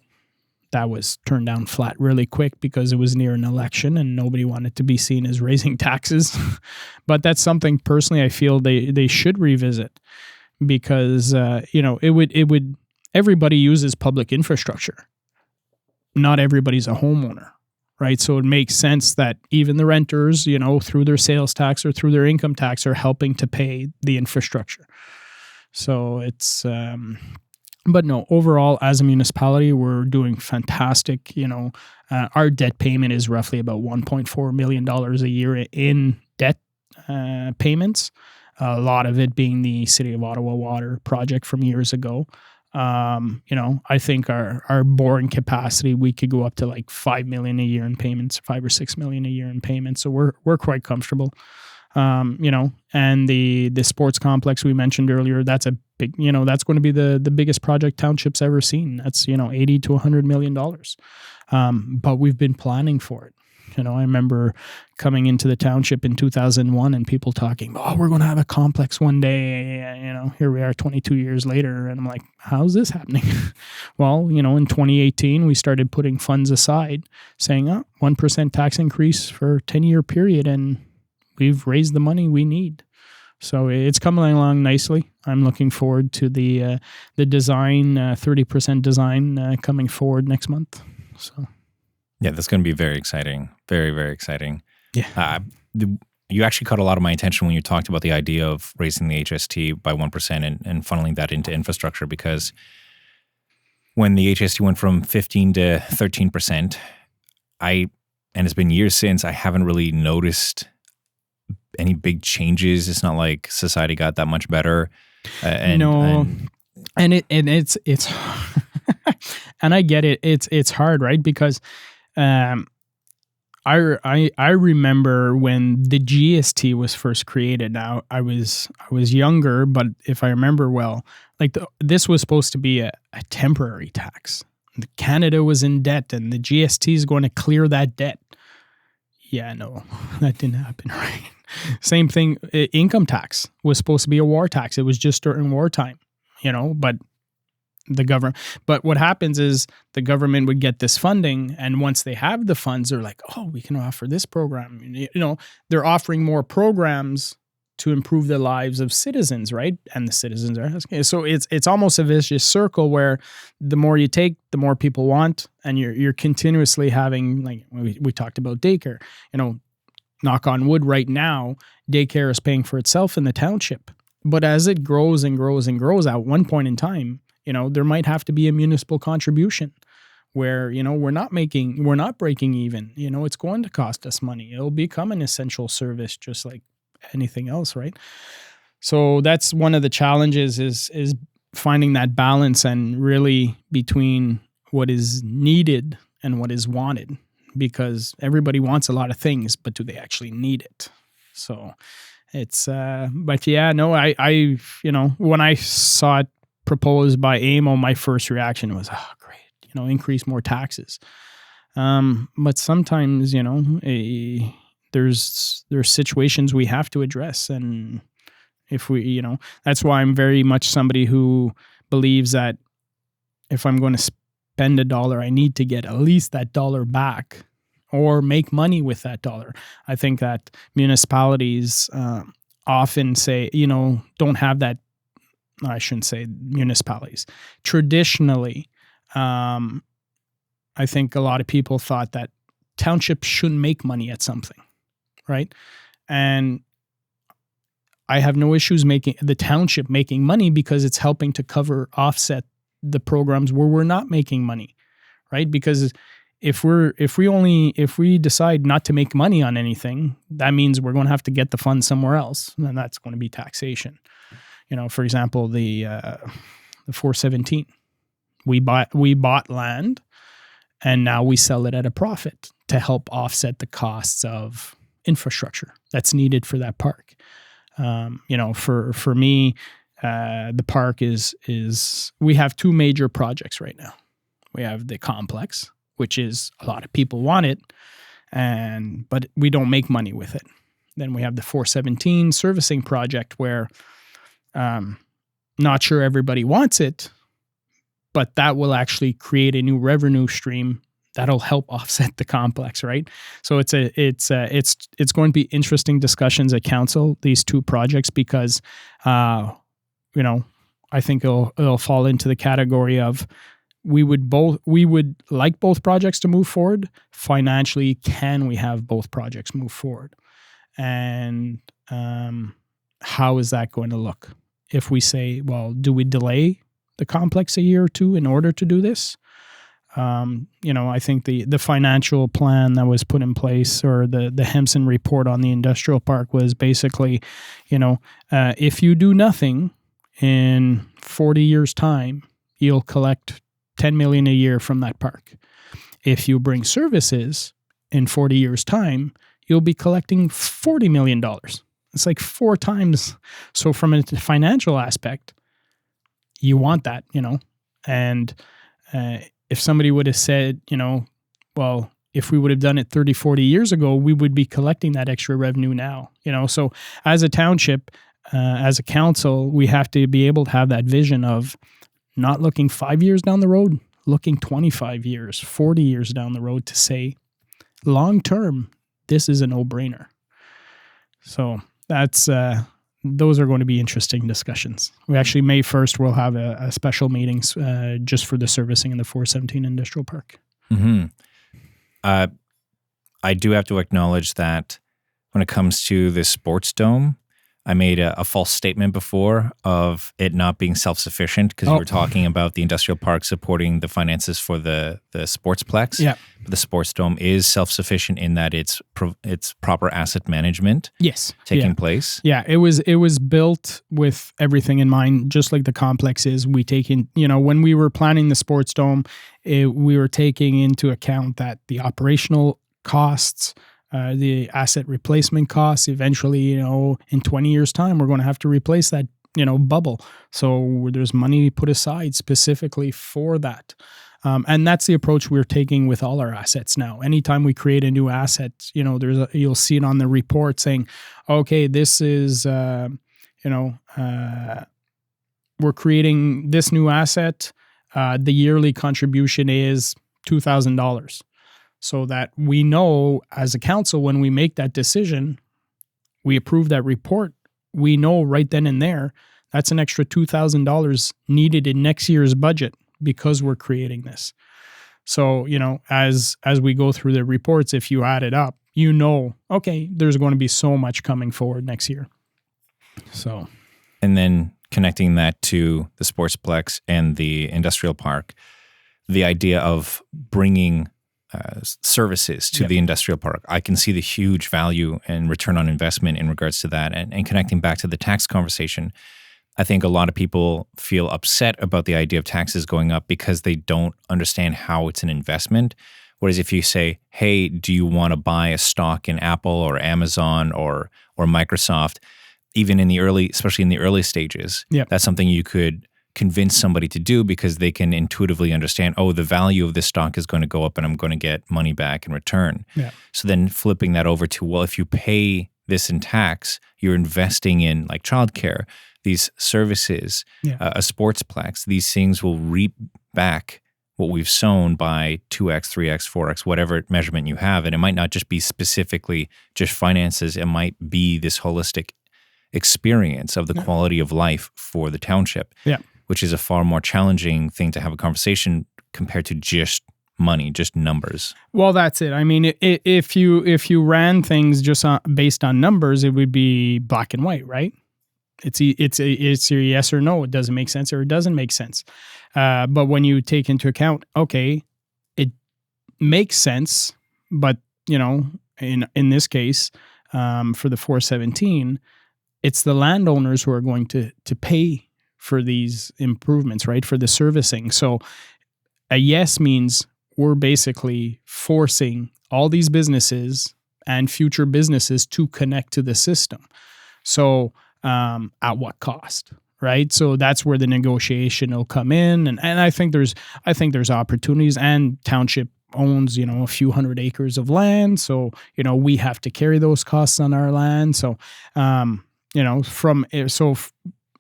that was turned down flat really quick because it was near an election and nobody wanted to be seen as raising taxes. But that's something personally I feel they should revisit, because it would everybody uses public infrastructure. Not everybody's a homeowner. Right. So it makes sense that even the renters, through their sales tax or through their income tax, are helping to pay the infrastructure. So it's But no, overall, as a municipality, we're doing fantastic. Our debt payment is roughly about $1.4 million a year in debt payments. A lot of it being the City of Ottawa water project from years ago. I think our borrowing capacity, we could go up to like $5 million a year in payments, $5 or $6 million a year in payments. So we're quite comfortable. And the sports complex we mentioned earlier, that's a big, that's going to be the biggest project Township's ever seen. That's, $80 to $100 million. But we've been planning for it. I remember coming into the Township in 2001 and people talking, oh, we're going to have a complex one day. Here we are 22 years later. And I'm like, how's this happening? Well, in 2018, we started putting funds aside saying, 1% tax increase for a 10-year period. And we've raised the money we need. So it's coming along nicely. I'm looking forward to the design, 30% design coming forward next month. So. Yeah, that's going to be very exciting. Very, very exciting. Yeah. You actually caught a lot of my attention when you talked about the idea of raising the HST by 1% and funneling that into infrastructure, because when the HST went from 15 to 13%, and it's been years since, I haven't really noticed any big changes. It's not like society got that much better. And it's and I get it. It's hard, right? Because I remember when the GST was first created. Now I was younger, but if I remember well, like this was supposed to be a temporary tax. Canada was in debt, and the GST is going to clear that debt. Yeah, no, that didn't happen, right? Same thing. Income tax was supposed to be a war tax. It was just during wartime, but the government. But what happens is the government would get this funding, and once they have the funds, they're like, oh, we can offer this program. They're offering more programs to improve the lives of citizens, right? And the citizens are asking. So it's almost a vicious circle where the more you take, the more people want, and you're continuously having, like we talked about daycare. Knock on wood, right now, daycare is paying for itself in the Township. But as it grows and grows and grows, at one point in time, there might have to be a municipal contribution where, we're not breaking even. It's going to cost us money. It'll become an essential service just like anything else, right? So that's one of the challenges is finding that balance and really between what is needed and what is wanted, because everybody wants a lot of things, but do they actually need it? So it's, but yeah, no, I when I saw it proposed by AMO, my first reaction was, oh, great, increase more taxes. But sometimes, there's situations we have to address. And if we, that's why I'm very much somebody who believes that if I'm going to spend $1, I need to get at least that $1 back or make money with that $1. I think that municipalities often say, don't have that. I shouldn't say municipalities. Traditionally, I think a lot of people thought that townships shouldn't make money at something, right? And I have no issues making the township making money because it's helping to offset the programs where we're not making money, right? Because if we decide not to make money on anything, that means we're going to have to get the funds somewhere else, and that's going to be taxation. For example, the 417, we bought land, and now we sell it at a profit to help offset the costs of infrastructure that's needed for that park. For me, the park is we have two major projects right now. We have the complex, which is a lot of people want it, but we don't make money with it. Then we have the 417 servicing project where not sure everybody wants it, but that will actually create a new revenue stream that'll help offset the complex, right? So it's going to be interesting discussions at council, these two projects, because I think it'll fall into the category of we would like both projects to move forward. Financially, can we have both projects move forward? And how is that going to look? If we say, well, do we delay the complex a year or two in order to do this. I think the financial plan that was put in place, or the Hempson report on the industrial park, was basically, if you do nothing in 40 years' time, you'll collect $10 million a year from that park. If you bring services in 40 years' time, you'll be collecting $40 million. It's like 4 times. So from a financial aspect, you want that, and if somebody would have said, well, if we would have done it 30, 40 years ago, we would be collecting that extra revenue now, So as a township, as a council, we have to be able to have that vision of not looking 5 years down the road, looking 25 years, 40 years down the road to say, long term, this is a no-brainer. So that's those are going to be interesting discussions. We actually, May 1st, we'll have a special meeting just for the servicing in the 417 Industrial Park. Mm-hmm. I do have to acknowledge that when it comes to the sports dome, I made a false statement before of it not being self-sufficient, because we were talking about the industrial park supporting the finances for the sportsplex. Yeah. But the sports dome is self-sufficient in that it's proper asset management taking place. Yeah, it was built with everything in mind, just like the complex is. We take in, when we were planning the sports dome, we were taking into account that the operational costs, the asset replacement costs, eventually, in 20 years' time, we're going to have to replace that, bubble. So there's money put aside specifically for that. And that's the approach we're taking with all our assets now. Anytime we create a new asset, you'll see it on the report saying, okay, this is, we're creating this new asset. The yearly contribution is $2,000. So that we know as a council, when we make that decision, we approve that report, we know right then and there, that's an extra $2,000 needed in next year's budget because we're creating this. So, as we go through the reports, if you add it up, okay, there's going to be so much coming forward next year. So, and then connecting that to the sportsplex and the industrial park, the idea of bringing services to the industrial park. I can see the huge value and return on investment in regards to that. And connecting back to the tax conversation, I think a lot of people feel upset about the idea of taxes going up because they don't understand how it's an investment. Whereas if you say, hey, do you want to buy a stock in Apple or Amazon or Microsoft, even especially in the early stages, that's something you could convince somebody to do because they can intuitively understand, the value of this stock is going to go up and I'm going to get money back in return. Yeah. So then flipping that over to, well, if you pay this in tax, you're investing in like childcare, these services, a sportsplex, these things will reap back what we've sown by 2x, 3x, 4x, whatever measurement you have. And it might not just be specifically just finances. It might be this holistic experience of the quality of life for the township. Yeah. Which is a far more challenging thing to have a conversation compared to just money, just numbers. Well, that's it. I mean, if you ran things just based on numbers, it would be black and white, right? It's your yes or no. It doesn't make sense or it doesn't make sense. But when you take into account, okay, it makes sense, but in this case, for the 417, it's the landowners who are going to pay for these improvements, right? For the servicing. So a yes means we're basically forcing all these businesses and future businesses to connect to the system. So at what cost, right? So that's where the negotiation will come in. And I think there's opportunities, and township owns, a few hundred acres of land. So, we have to carry those costs on our land. So,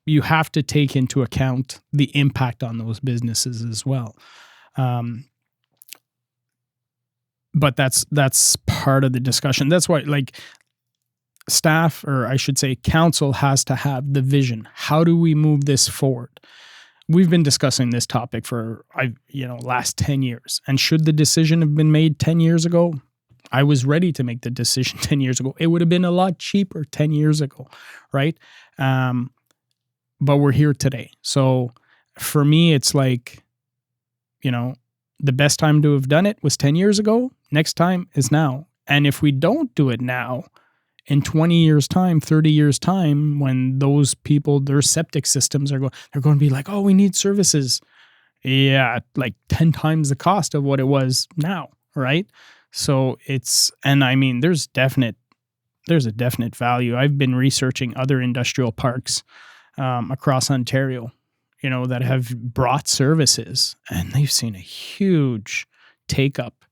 you have to take into account the impact on those businesses as well. But that's part of the discussion. That's why, staff, or I should say council, has to have the vision. How do we move this forward? We've been discussing this topic for, last 10 years. And should the decision have been made 10 years ago? I was ready to make the decision 10 years ago. It would have been a lot cheaper 10 years ago, right? But we're here today. So for me, it's like, the best time to have done it was 10 years ago. Next time is now. And if we don't do it now, in 20 years' time, 30 years' time, when those people, their septic systems they're going to be like, oh, we need services. Yeah, like 10 times the cost of what it was now, right? So there's a definite value. I've been researching other industrial parks across Ontario, that have brought services, and they've seen a huge take up.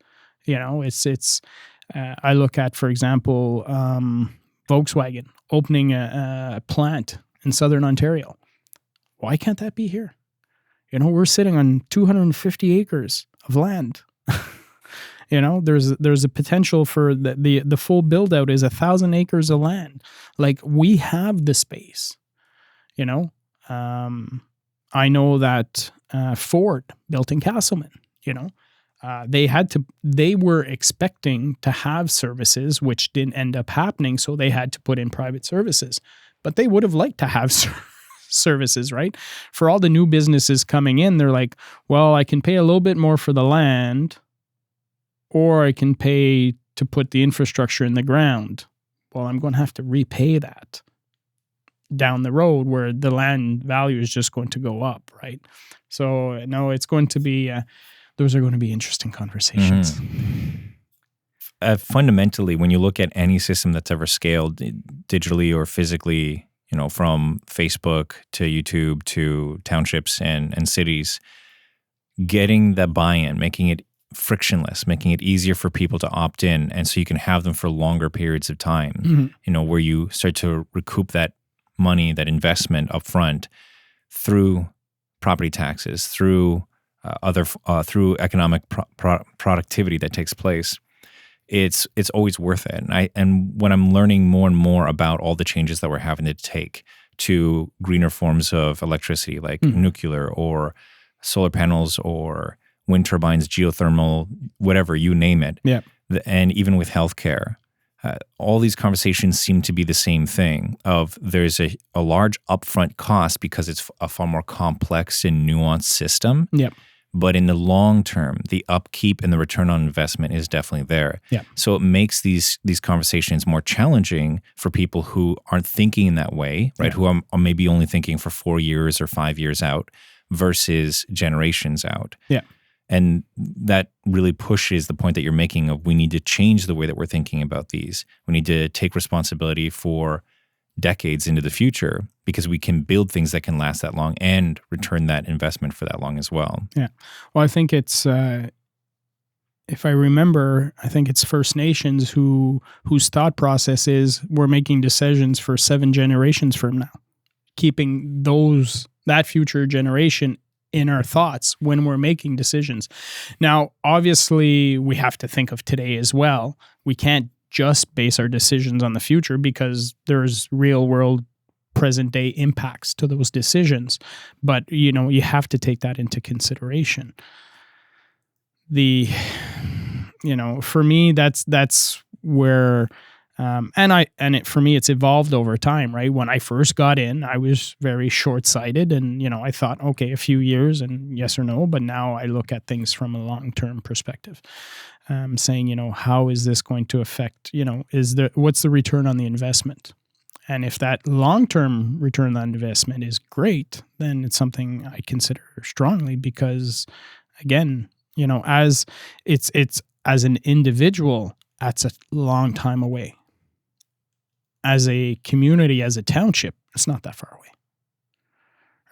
I look at, for example, Volkswagen opening a plant in Southern Ontario. Why can't that be here? We're sitting on 250 acres of land. There's a potential for the full build out is 1,000 acres of land. Like, we have the space. I know that Ford built in Castleman. They were expecting to have services, which didn't end up happening, so they had to put in private services. But they would have liked to have services, right? For all the new businesses coming in, they're like, well, I can pay a little bit more for the land, or I can pay to put the infrastructure in the ground. Well, I'm going to have to repay that down the road, where the land value is just going to go up, right? So, no, it's going to be, those are going to be interesting conversations. Fundamentally, when you look at any system that's ever scaled digitally or physically, from Facebook to YouTube to townships and cities, getting that buy-in, making it frictionless, making it easier for people to opt in, and so you can have them for longer periods of time, where you start to recoup that money, that investment up front through property taxes, through through economic productivity that takes place. It's always worth it. And when I'm learning more and more about all the changes that we're having to take to greener forms of electricity, like nuclear or solar panels or wind turbines, geothermal, whatever, you name it. Yeah. And even with healthcare, all these conversations seem to be the same thing of there's a large upfront cost because it's a far more complex and nuanced system. Yep. But in the long term, the upkeep and the return on investment is definitely there. Yeah. So it makes these conversations more challenging for people who aren't thinking in that way, right? Who are maybe only thinking for 4 years or 5 years out versus generations out. Yeah. And that really pushes the point that you're making of we need to change the way that we're thinking about these. We need to take responsibility for decades into the future because we can build things that can last that long and return that investment for that long as well. Yeah. Well, I think it's, if I remember, I think it's First Nations whose thought process is we're making decisions for 7 generations from now, keeping that future generation in our thoughts when we're making decisions. Now, obviously, we have to think of today as well. We can't just base our decisions on the future because there's real world present day impacts to those decisions. But, you have to take that into consideration. For me, that's where, for me, it's evolved over time, right? When I first got in, I was very short-sighted and, I thought, okay, a few years and yes or no, but now I look at things from a long-term perspective, saying, how is this going to affect, what's the return on the investment? And if that long-term return on investment is great, then it's something I consider strongly because, again, as it's as an individual, that's a long time away. As a community, as a township, it's not that far away,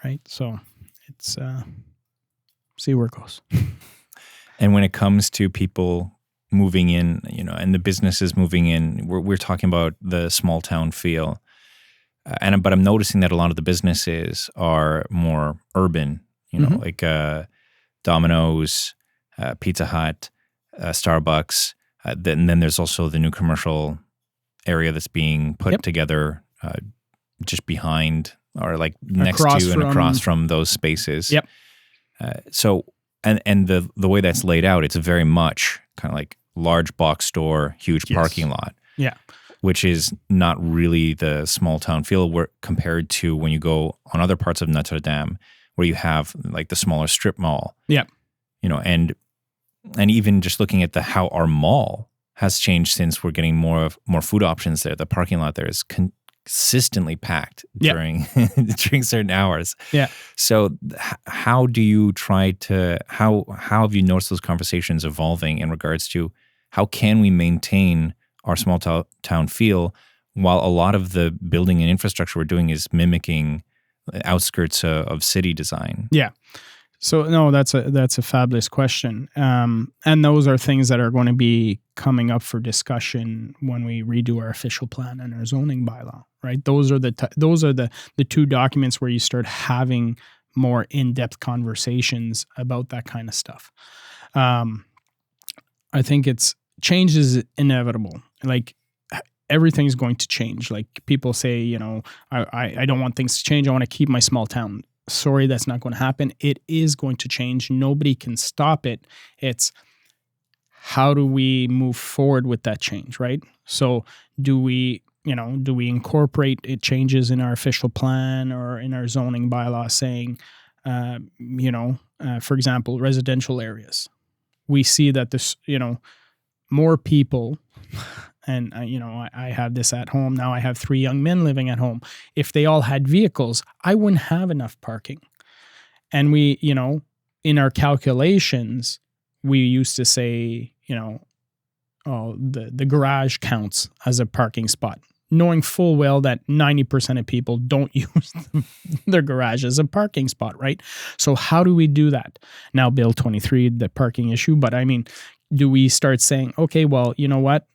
right? So it's see where it goes. And when it comes to people moving in, and the businesses moving in, we're talking about the small town feel. But I'm noticing that a lot of the businesses are more urban, like Domino's, Pizza Hut, Starbucks. And then there's also the new commercial area that's being put together just behind or like next to and across from those spaces. Yep. So the way that's laid out, it's very much kind of like large box store, huge parking lot. Yeah. Which is not really the small town feel compared to when you go on other parts of Notre Dame where you have like the smaller strip mall. Yeah. And even just looking at how our mall has changed since we're getting more food options there. The parking lot there is consistently packed during certain hours. Yeah. So how do you how have you noticed those conversations evolving in regards to how can we maintain our small town feel while a lot of the building and infrastructure we're doing is mimicking outskirts of city design? Yeah. So no, that's a fabulous question, and those are things that are going to be coming up for discussion when we redo our official plan and our zoning bylaw. Right? Those are the two documents where you start having more in-depth conversations about that kind of stuff. I think change is inevitable. Like everything's going to change. Like people say, I don't want things to change. I want to keep my small town. Sorry, that's not going to happen. It is going to change. Nobody can stop it. It's how do we move forward with that change, right? So do we incorporate changes in our official plan or in our zoning bylaw saying, for example, residential areas. We see that this, more people, and I have this at home now. I have 3 young men living at home. If they all had vehicles, I wouldn't have enough parking. And we, in our calculations, we used to say, the garage counts as a parking spot, knowing full well that 90% of people don't use their garage as a parking spot, right? So how do we do that? Now, Bill 23, the parking issue, but I mean, do we start saying, okay, well, you know what?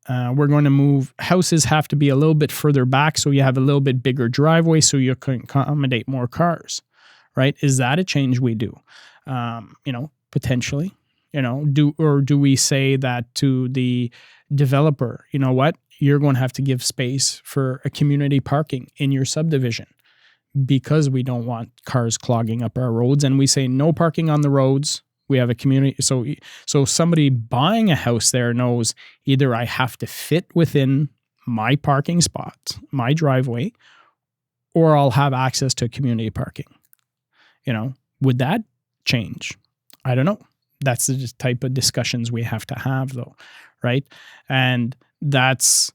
We're going to move, houses have to be a little bit further back so you have a little bit bigger driveway so you can accommodate more cars, right? Is that a change we do? Potentially, do we say that to the developer, you know what? You're going to have to give space for a community parking in your subdivision because we don't want cars clogging up our roads. And we say no parking on the roads. We have a community. So somebody buying a house there knows either I have to fit within my parking spot, my driveway, or I'll have access to community parking. Would that change? I don't know. That's the type of discussions we have to have though. Right. And that's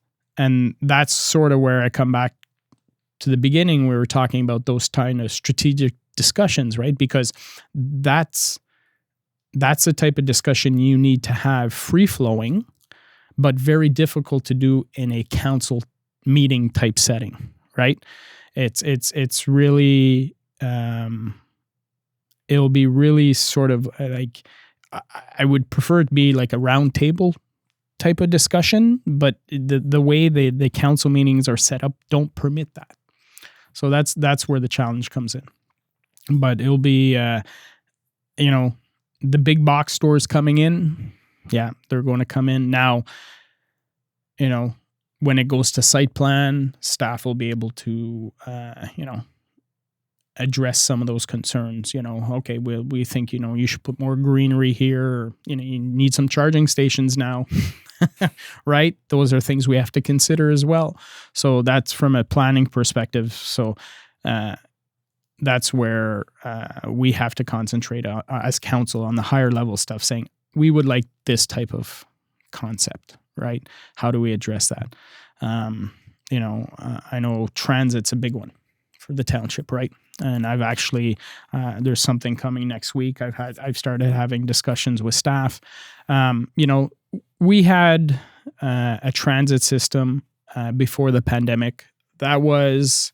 sort of where I come back to the beginning. We were talking about those kind of strategic discussions, right? Because that's the type of discussion you need to have free-flowing, but very difficult to do in a council meeting type setting, right? It's really, it'll be really sort of like, I would prefer it to be like a round table type of discussion, but the way the council meetings are set up don't permit that. So that's where the challenge comes in. But it'll be, the big box stores coming in, yeah, they're going to come in. Now, when it goes to site plan, staff will be able to, address some of those concerns. Okay, we think, you should put more greenery here, or, you need some charging stations now, right? Those are things we have to consider as well. So that's from a planning perspective. So, that's where we have to concentrate as council on the higher level stuff, saying we would like this type of concept, right? How do we address that? I know transit's a big one for the township, right? And I've actually, there's something coming next week. I've started having discussions with staff. We had a transit system before the pandemic that was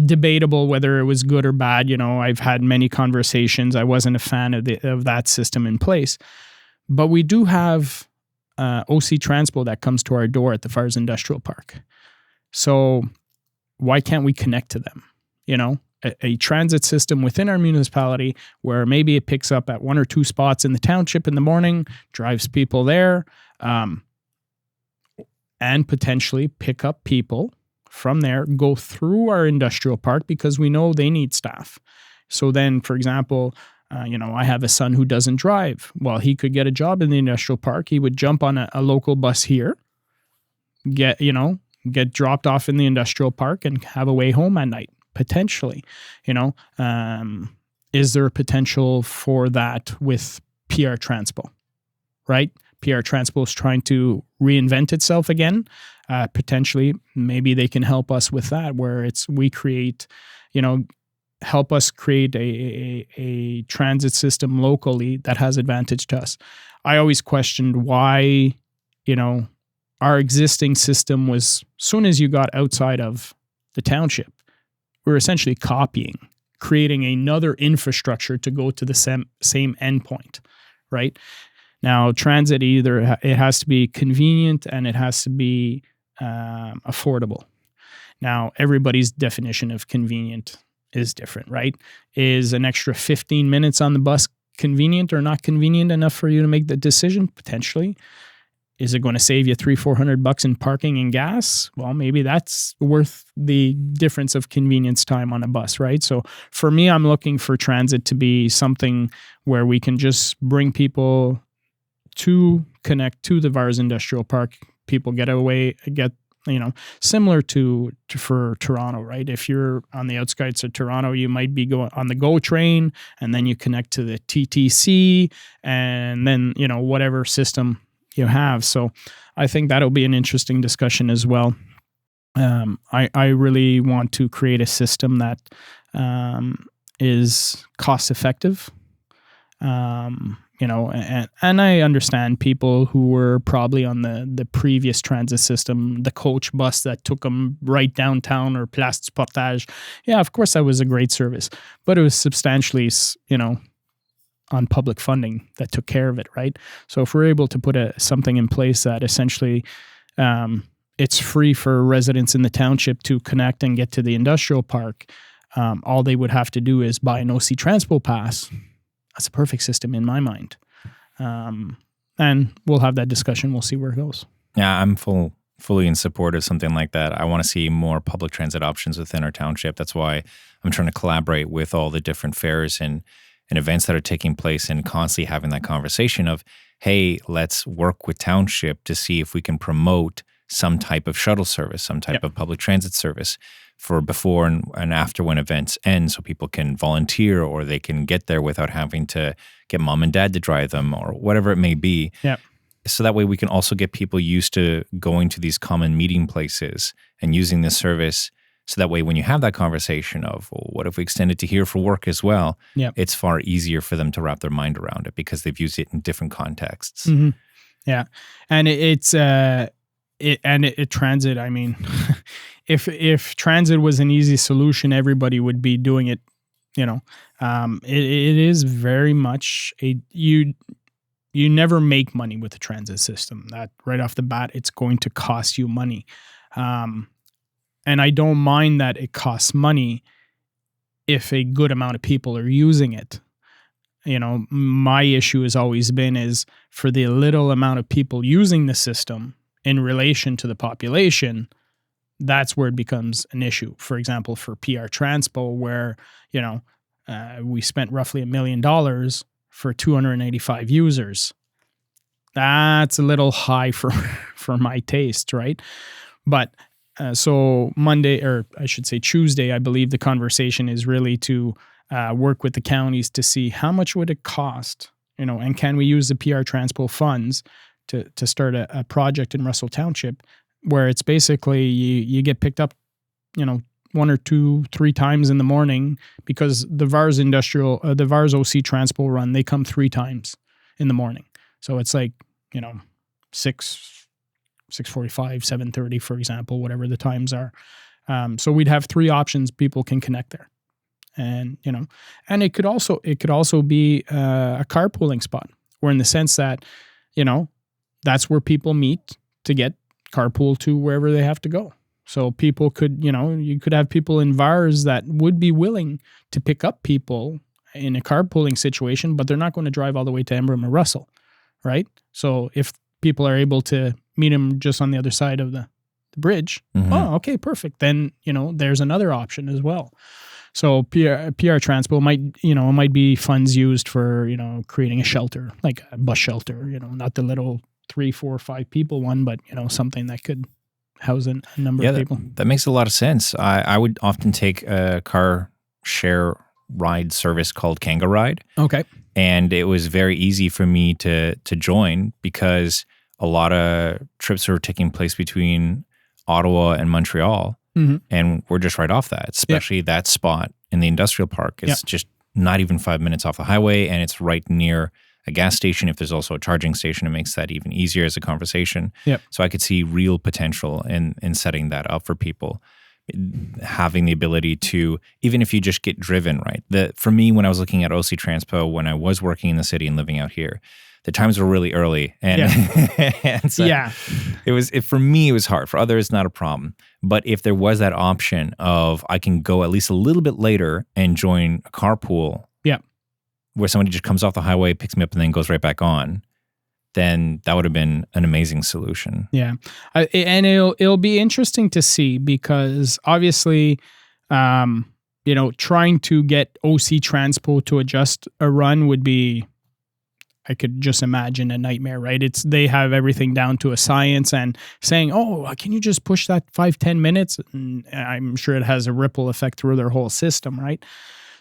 debatable whether it was good or bad. I've had many conversations. I wasn't a fan of that system in place, but we do have OC Transpo that comes to our door at the Fars Industrial Park. So why can't we connect to them? A transit system within our municipality where maybe it picks up at 1 or 2 spots in the township in the morning, drives people there, and potentially pick up people from there, go through our industrial park because we know they need staff. So then, for example, I have a son who doesn't drive. Well, he could get a job in the industrial park. He would jump on a local bus here, get dropped off in the industrial park and have a way home at night. potentially, is there a potential for that with PR Transpo, right? PR Transpo is trying to reinvent itself again. Potentially, maybe they can help us with that, where we create, help us create a transit system locally that has advantage to us. I always questioned why, our existing system was, soon as you got outside of the township, we're essentially copying, creating another infrastructure to go to the same endpoint, right? Now, transit, either it has to be convenient and it has to be affordable. Now, everybody's definition of convenient is different, right? Is an extra 15 minutes on the bus convenient or not convenient enough for you to make the decision? Potentially. Is it going to save you $300-400 in parking and gas? Well, maybe that's worth the difference of convenience time on a bus, right? So for me, I'm looking for transit to be something where we can just bring people to connect to the Vars Industrial Park. People get similar to for Toronto, right? If you're on the outskirts of Toronto, you might be going on the GO train, and then you connect to the TTC, and then, whatever system you have. So I think that'll be an interesting discussion as well. I really want to create a system that is cost effective. And I understand people who were probably on the previous transit system, the coach bus that took them right downtown, or Place du Portage. Yeah, of course that was a great service, but it was substantially, on public funding that took care of it, right? So if we're able to put something in place that essentially it's free for residents in the township to connect and get to the industrial park, all they would have to do is buy an OC Transpo pass. That's a perfect system in my mind. And we'll have that discussion. We'll see where it goes. Yeah, I'm fully in support of something like that. I want to see more public transit options within our township. That's why I'm trying to collaborate with all the different fairs and events that are taking place, and constantly having that conversation of, hey, let's work with township to see if we can promote some type of shuttle service, some type of public transit service for before and after when events end, so people can volunteer, or they can get there without having to get mom and dad to drive them, or whatever it may be. Yeah. So that way we can also get people used to going to these common meeting places and using this service. So that way when you have that conversation of, well, what if we extend it to here for work as well? Yeah. It's far easier for them to wrap their mind around it because they've used it in different contexts. Mm-hmm. Yeah. And transit, I mean, if transit was an easy solution, everybody would be doing it, it is very much you never make money with the transit system. That right off the bat, it's going to cost you money. And I don't mind that it costs money if a good amount of people are using it. My issue has always been is for the little amount of people using the system in relation to the population, that's where it becomes an issue. For example, for PR Transpo, where, we spent roughly $1 million for 285 users. That's a little high for my taste, right? But so Monday, or I should say Tuesday, I believe the conversation is really to work with the counties to see how much would it cost, and can we use the PR Transpo funds to start a project in Russell Township where it's basically you get picked up, 1 or 2, 3 times in the morning, because the Vars OC Transpo run, they come 3 times in the morning. So it's like, 6:45, 7:30, for example, whatever the times are. So we'd have 3 options. People can connect there, and and it could also be a carpooling spot, where in the sense that that's where people meet to get carpool to wherever they have to go. So people could you could have people in Vars that would be willing to pick up people in a carpooling situation, but they're not going to drive all the way to Embrun or Russell, right? So if people are able to meet them just on the other side of the bridge. Mm-hmm. Oh, okay, perfect. Then, there's another option as well. So PR Transpo might be funds used for, creating a shelter, like a bus shelter, not the little 3, 4, 5 people one, but, something that could house a number of people. That makes a lot of sense. I would often take a car share ride service called Kanga Ride. Okay. And it was very easy for me to join because a lot of trips were taking place between Ottawa and Montreal. Mm-hmm. And we're just right off that, especially that spot in the industrial park. It's just not even 5 minutes off the highway, and it's right near a gas station. If there's also a charging station, it makes that even easier as a conversation. Yep. So I could see real potential in setting that up for people, having the ability to, even if you just get driven, right? For me, when I was looking at OC Transpo, when I was working in the city and living out here, the times were really early. And, and so for me, it was hard. For others, not a problem. But if there was that option of I can go at least a little bit later and join a carpool, where somebody just comes off the highway, picks me up, and then goes right back on, then that would have been an amazing solution. Yeah. And it'll be interesting to see because obviously, trying to get OC Transpo to adjust a run would be, I could just imagine, a nightmare, right? They have everything down to a science, and saying, oh, can you just push that 5-10 minutes? And I'm sure it has a ripple effect through their whole system, right?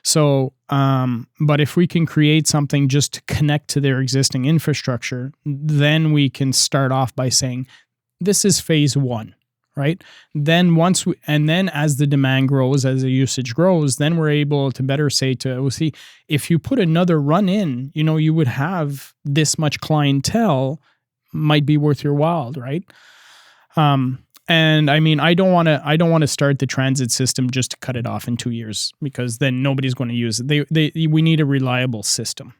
So, but if we can create something just to connect to their existing infrastructure, then we can start off by saying, this is phase 1, right? Then then as the demand grows, as the usage grows, then we're able to better say to OC, if you put another run in, you would have this much clientele, might be worth your while, right? And I mean, I don't want to start the transit system just to cut it off in 2 years, because then nobody's going to use it. We need a reliable system.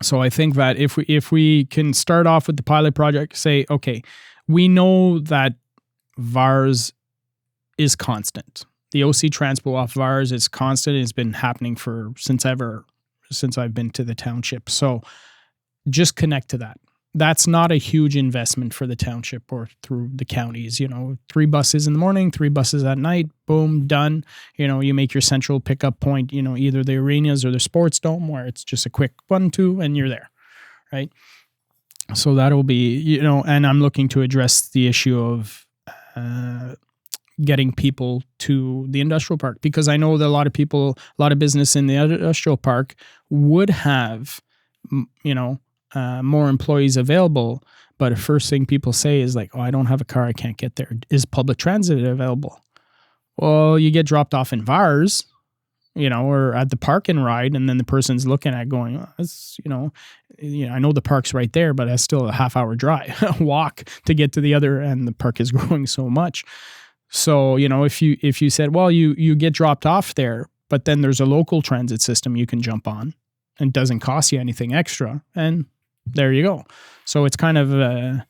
So I think that if we can start off with the pilot project, say, okay, we know that VARS is constant. The OC Transpo off VARS is constant. It's been happening since I've been to the township. So just connect to that. That's not a huge investment for the township or through the counties. 3 buses in the morning, 3 buses at night, boom, done. You make your central pickup point, either the arenas or the sports dome, where it's just a quick 1-2 and you're there, right? So that'll be, and I'm looking to address the issue of getting people to the industrial park, because I know that a lot of business in the industrial park would have, more employees available, but the first thing people say is like, oh, I don't have a car, I can't get there. Is public transit available? Well, you get dropped off in VARS, or at the park and ride, and then the person's looking at going, oh, it's, I know the park's right there, but that's still a half-hour drive, walk to get to the other end. The park is growing so much. So, if you said, well, you get dropped off there, but then there's a local transit system you can jump on and doesn't cost you anything extra, and there you go. So it's kind of a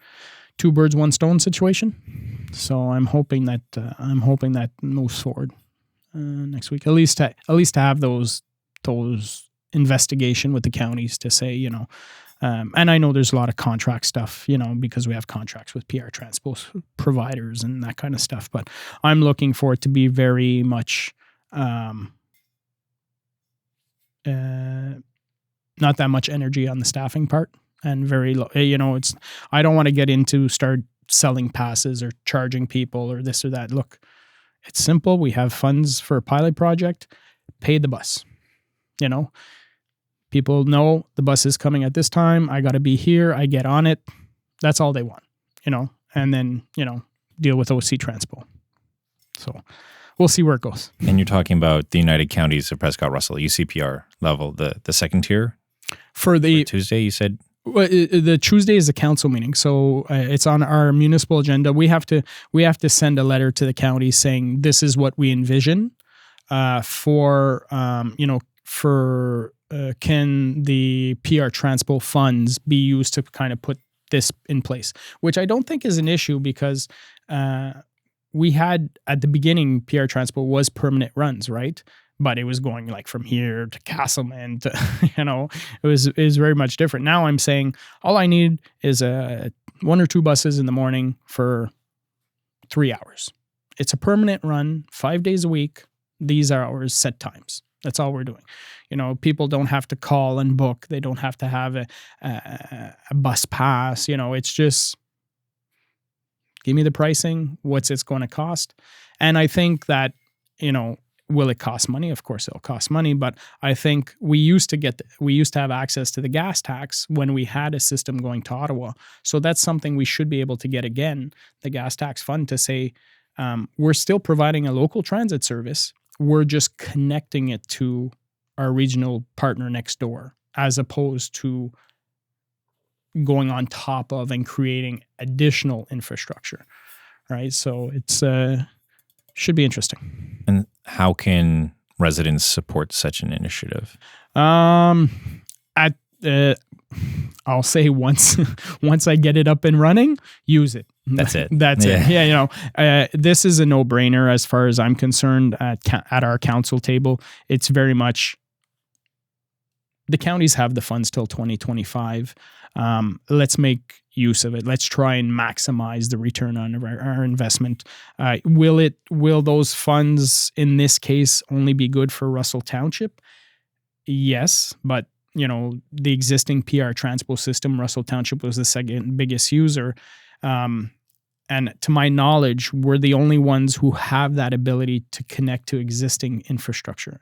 2 birds, 1 stone situation. So I'm hoping that moves forward next week. At least to have those investigation with the counties to say, and I know there's a lot of contract stuff, because we have contracts with PR transport providers and that kind of stuff. But I'm looking for it to be very much not that much energy on the staffing part, and very low. I don't want to get into start selling passes or charging people or this or that. Look, it's simple. We have funds for a pilot project. Pay the bus. People know the bus is coming at this time. I got to be here. I get on it. That's all they want. And then deal with OC Transpo. So we'll see where it goes. And you're talking about the United Counties of Prescott Russell, UCPR level, the second tier? For Tuesday, you said? Well, the Tuesday is a council meeting, so it's on our municipal agenda. We have to send a letter to the county saying this is what we envision can the PR Transpo funds be used to kind of put this in place, which I don't think is an issue, because we had at the beginning PR Transpo was permanent runs, right? But it was going like from here to Castleman to, it was very much different. Now I'm saying all I need is 1 or 2 buses in the morning for 3 hours. It's a permanent run, 5 days a week, these hours, set times. That's all we're doing. People don't have to call and book. They don't have to have a bus pass. It's just Give me the pricing. What's it's going to cost? And I think that, will it cost money? Of course it'll cost money, but I think we used to have access to the gas tax when we had a system going to Ottawa. So that's something we should be able to get again, the gas tax fund, to say, we're still providing a local transit service. We're just connecting it to our regional partner next door, as opposed to going on top of and creating additional infrastructure, right? So it's should be interesting. And how can residents support such an initiative? I'll say once I get it up and running, use it. That's it. That's it. Yeah, this is a no-brainer as far as I'm concerned. At our council table, it's very much the counties have the funds till 2025. Let's make use of it. Let's try and maximize the return on our investment. Will those funds in this case only be good for Russell Township? Yes, but the existing PR Transpo system, Russell Township was the second biggest user. And to my knowledge, we're the only ones who have that ability to connect to existing infrastructure.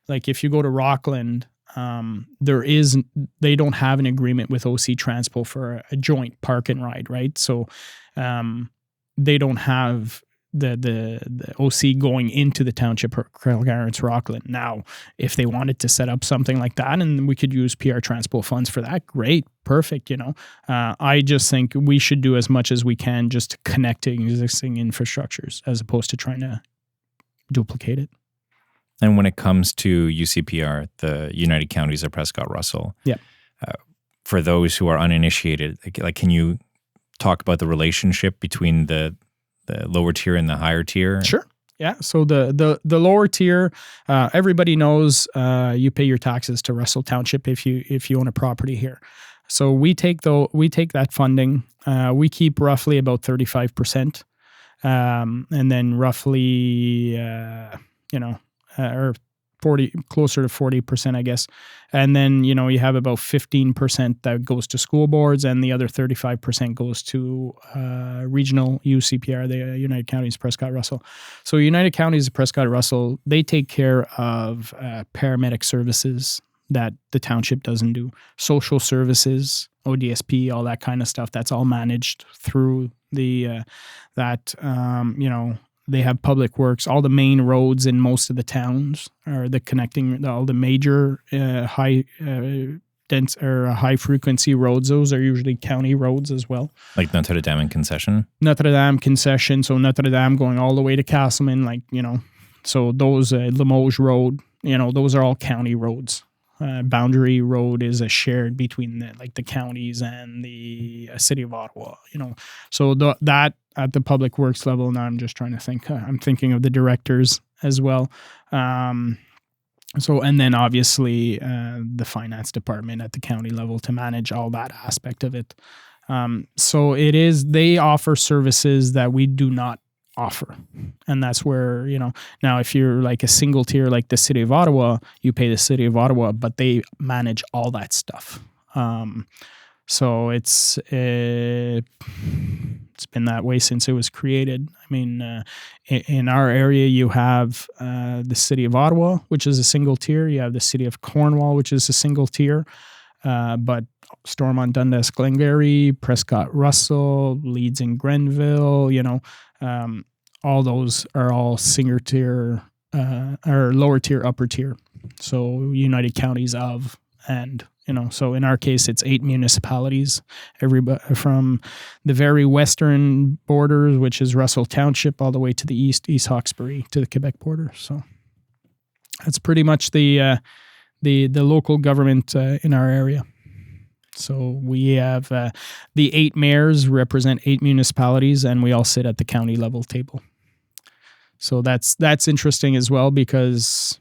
Like if you go to Rockland, they don't have an agreement with OC Transpo for a joint park and ride, right? So they don't have the OC going into the township or Clarence Rockland. Now, if they wanted to set up something like that and we could use PR Transpo funds for that, great, perfect, I just think we should do as much as we can just to connect to existing infrastructures as opposed to trying to duplicate it. And when it comes to UCPR, the United Counties of Prescott-Russell, for those who are uninitiated, like can you talk about the relationship between the lower tier and the higher tier? Sure. Yeah. So the lower tier, everybody knows you pay your taxes to Russell Township if you own a property here. So we take that funding. We keep roughly about 35%, and then roughly or 40, closer to 40%, I guess. And then, you have about 15% that goes to school boards and the other 35% goes to regional UCPR, the United Counties Prescott-Russell. So United Counties Prescott-Russell, they take care of paramedic services that the township doesn't do. Social services, ODSP, all that kind of stuff, that's all managed through they have public works. All the main roads in most of the towns are all the major high frequency roads. Those are usually county roads as well. Like Notre Dame and Concession? Notre Dame Concession. So Notre Dame going all the way to Castleman, so those Limoges Road, those are all county roads. Boundary Road is a shared between the counties and the city of Ottawa, So that at the public works level, now I'm just trying to think. I'm thinking of the directors as well. And then obviously the finance department at the county level to manage all that aspect of it. So they offer services that we do not offer. And that's where, now if you're like a single tier, like the city of Ottawa, you pay the city of Ottawa, but they manage all that stuff. So it's been that way since it was created. I mean, in our area, you have the city of Ottawa, which is a single tier. You have the city of Cornwall, which is a single tier. But Stormont, Dundas, Glengarry, Prescott-Russell, Leeds and Grenville, all those are all single tier or lower tier, upper tier. So United Counties of, and so in our case, it's 8 municipalities, everybody from the very western borders, which is Russell Township, all the way to the East Hawkesbury to the Quebec border. So that's pretty much the local government in our area. So we have the 8 mayors represent 8 municipalities, and we all sit at the county level table. So that's interesting as well, because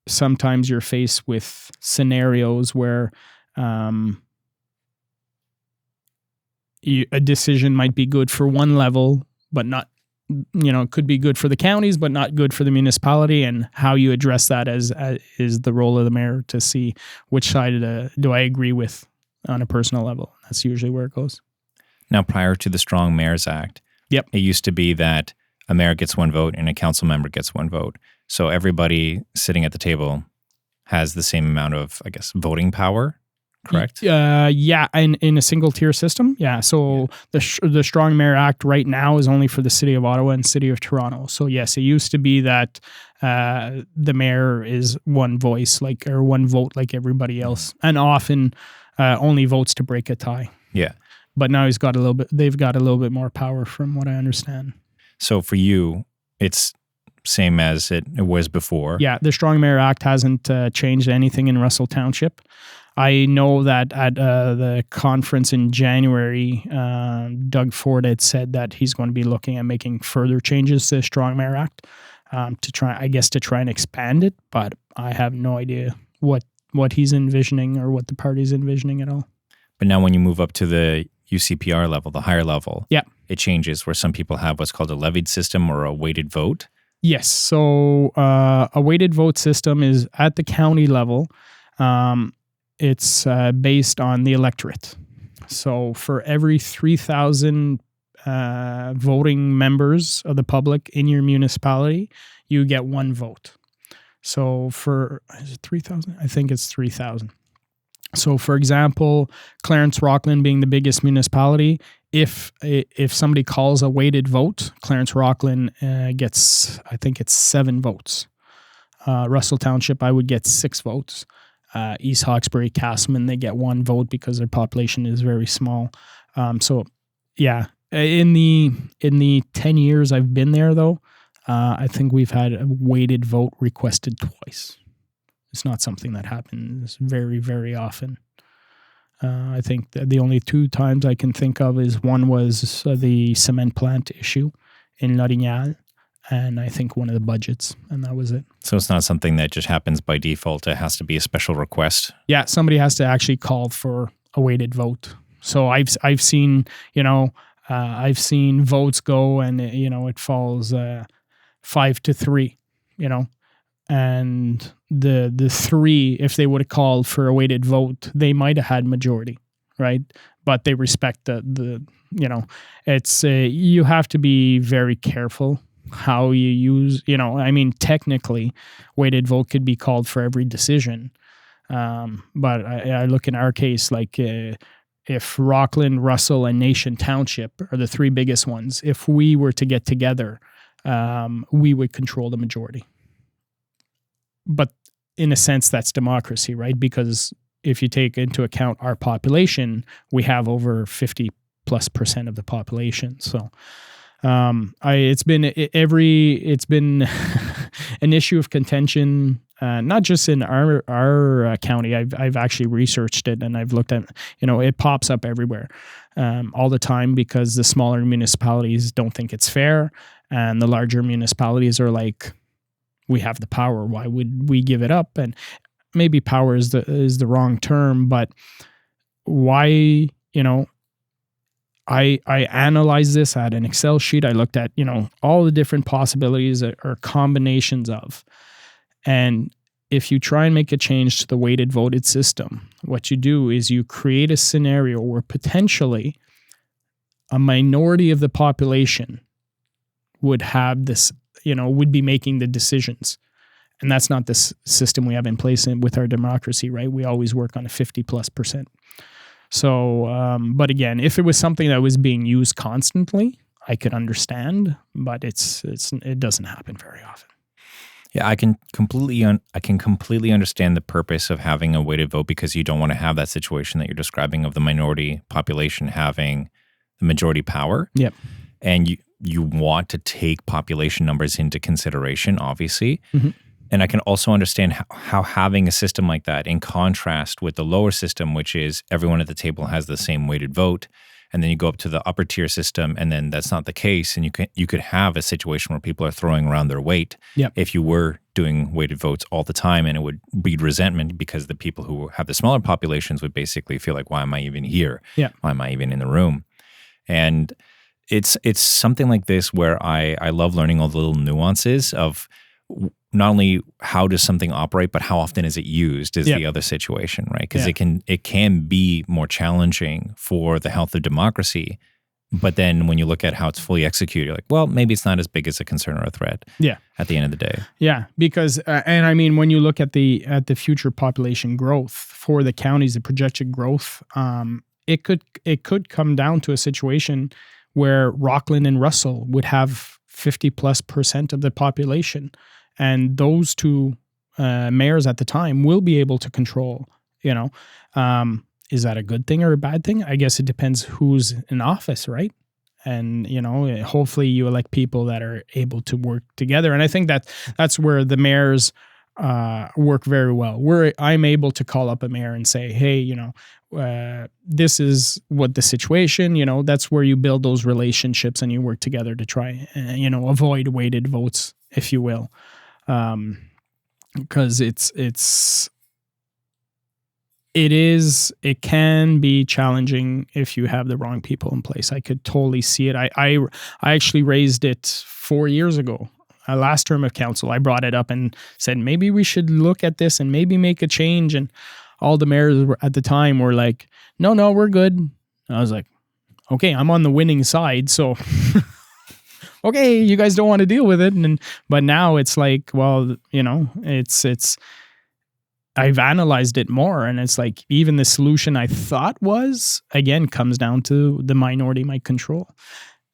sometimes you're faced with scenarios where a decision might be good for one level, but not, it could be good for the counties, but not good for the municipality. And how you address that is the role of the mayor to see which side do I agree with on a personal level. That's usually where it goes. Now, prior to the Strong Mayors Act, Yep. it used to be that a mayor gets one vote and a council member gets one vote. So everybody sitting at the table has the same amount of, I guess, voting power, correct? Yeah, in a single tier system. Yeah, so the Strong Mayor Act right now is only for the City of Ottawa and City of Toronto. So yes, it used to be that the mayor is one voice, or one vote like everybody else, and often only votes to break a tie. Yeah. But now they've got a little bit more power from what I understand. So for you, it's same as it was before. Yeah, the Strong Mayor Act hasn't changed anything in Russell Township. I know that at the conference in January, Doug Ford had said that he's going to be looking at making further changes to the Strong Mayor Act to try and expand it. But I have no idea what he's envisioning or what the party's envisioning at all. But now when you move up to the UCPR level, the higher level, yeah, it changes where some people have what's called a levied system or a weighted vote. Yes. So a weighted vote system is at the county level. It's based on the electorate. So for every 3,000 voting members of the public in your municipality, you get one vote. So is it 3,000? I think it's 3,000. So, for example, Clarence Rockland being the biggest municipality, if somebody calls a weighted vote, Clarence Rockland gets, I think it's 7 votes. Russell Township, I would get 6 votes. East Hawkesbury, Castleman, they get 1 vote because their population is very small. So, yeah, in the 10 years I've been there, though, I think we've had a weighted vote requested twice. It's not something that happens very, very often. I think the only 2 times I can think of is one was the cement plant issue in L'Orignal, and I think one of the budgets, and that was it. So it's not something that just happens by default. It has to be a special request. Yeah, somebody has to actually call for a weighted vote. So I've seen I've seen votes go and it falls 5-3. And the 3, if they would have called for a weighted vote, they might have had majority, right? But they respect it's you have to be very careful how you use, technically weighted vote could be called for every decision. But I look in our case, like if Rockland, Russell, and Nation Township are the 3 biggest ones, if we were to get together, we would control the majority. But in a sense, that's democracy, right? Because if you take into account our population, we have over 50+% of the population. So it's been an issue of contention, not just in our county. I've actually researched it and I've looked at, it pops up everywhere all the time because the smaller municipalities don't think it's fair, and the larger municipalities are like, we have the power. Why would we give it up? And maybe power is the wrong term, but why, I analyzed this at an Excel sheet. I looked at, all the different possibilities or combinations of. And if you try and make a change to the weighted voted system, what you do is you create a scenario where potentially a minority of the population would have this, would be making the decisions. And that's not the system we have in place with our democracy, right? We always work on a 50+%. So, but again, if it was something that was being used constantly, I could understand, but it doesn't happen very often. Yeah, I can completely understand the purpose of having a weighted vote, because you don't want to have that situation that you're describing of the minority population having the majority power. Yep. And you want to take population numbers into consideration, obviously. Mm-hmm. And I can also understand how having a system like that, in contrast with the lower system, which is everyone at the table has the same weighted vote, and then you go up to the upper tier system, and then that's not the case, and you could have a situation where people are throwing around their weight. Yep. If you were doing weighted votes all the time, and it would breed resentment because the people who have the smaller populations would basically feel like, why am I even here? Yeah. Why am I even in the room? And it's something like this where I love learning all the little nuances of not only how does something operate, but how often is it used is the other situation, right? Because it can be more challenging for the health of democracy But then when you look at how it's fully executed, you're like, well, maybe it's not as big as a concern or a threat. Yeah. At the end of the day. Yeah, because and I mean, when you look at the future population growth for the counties, the projected growth, it could come down to a situation where Rockland and Russell would have 50+% of the population, and those two mayors at the time will be able to control. Is that a good thing or a bad thing? I guess it depends who's in office, right? And, hopefully you elect people that are able to work together. And I think that's where the mayors work very well. I'm able to call up a mayor and say, hey, this is what the situation, that's where you build those relationships and you work together to try, avoid weighted votes, if you will. Because it can be challenging if you have the wrong people in place. I could totally see it. I actually raised it 4 years ago, last term of council. I brought it up and said, maybe we should look at this and maybe make a change. And all the mayors at the time were like, no, we're good. And I was like, okay, I'm on the winning side. So, okay, you guys don't want to deal with it. But now it's like, well, it's I've analyzed it more, and it's like even the solution I thought was, again, comes down to the minority might control.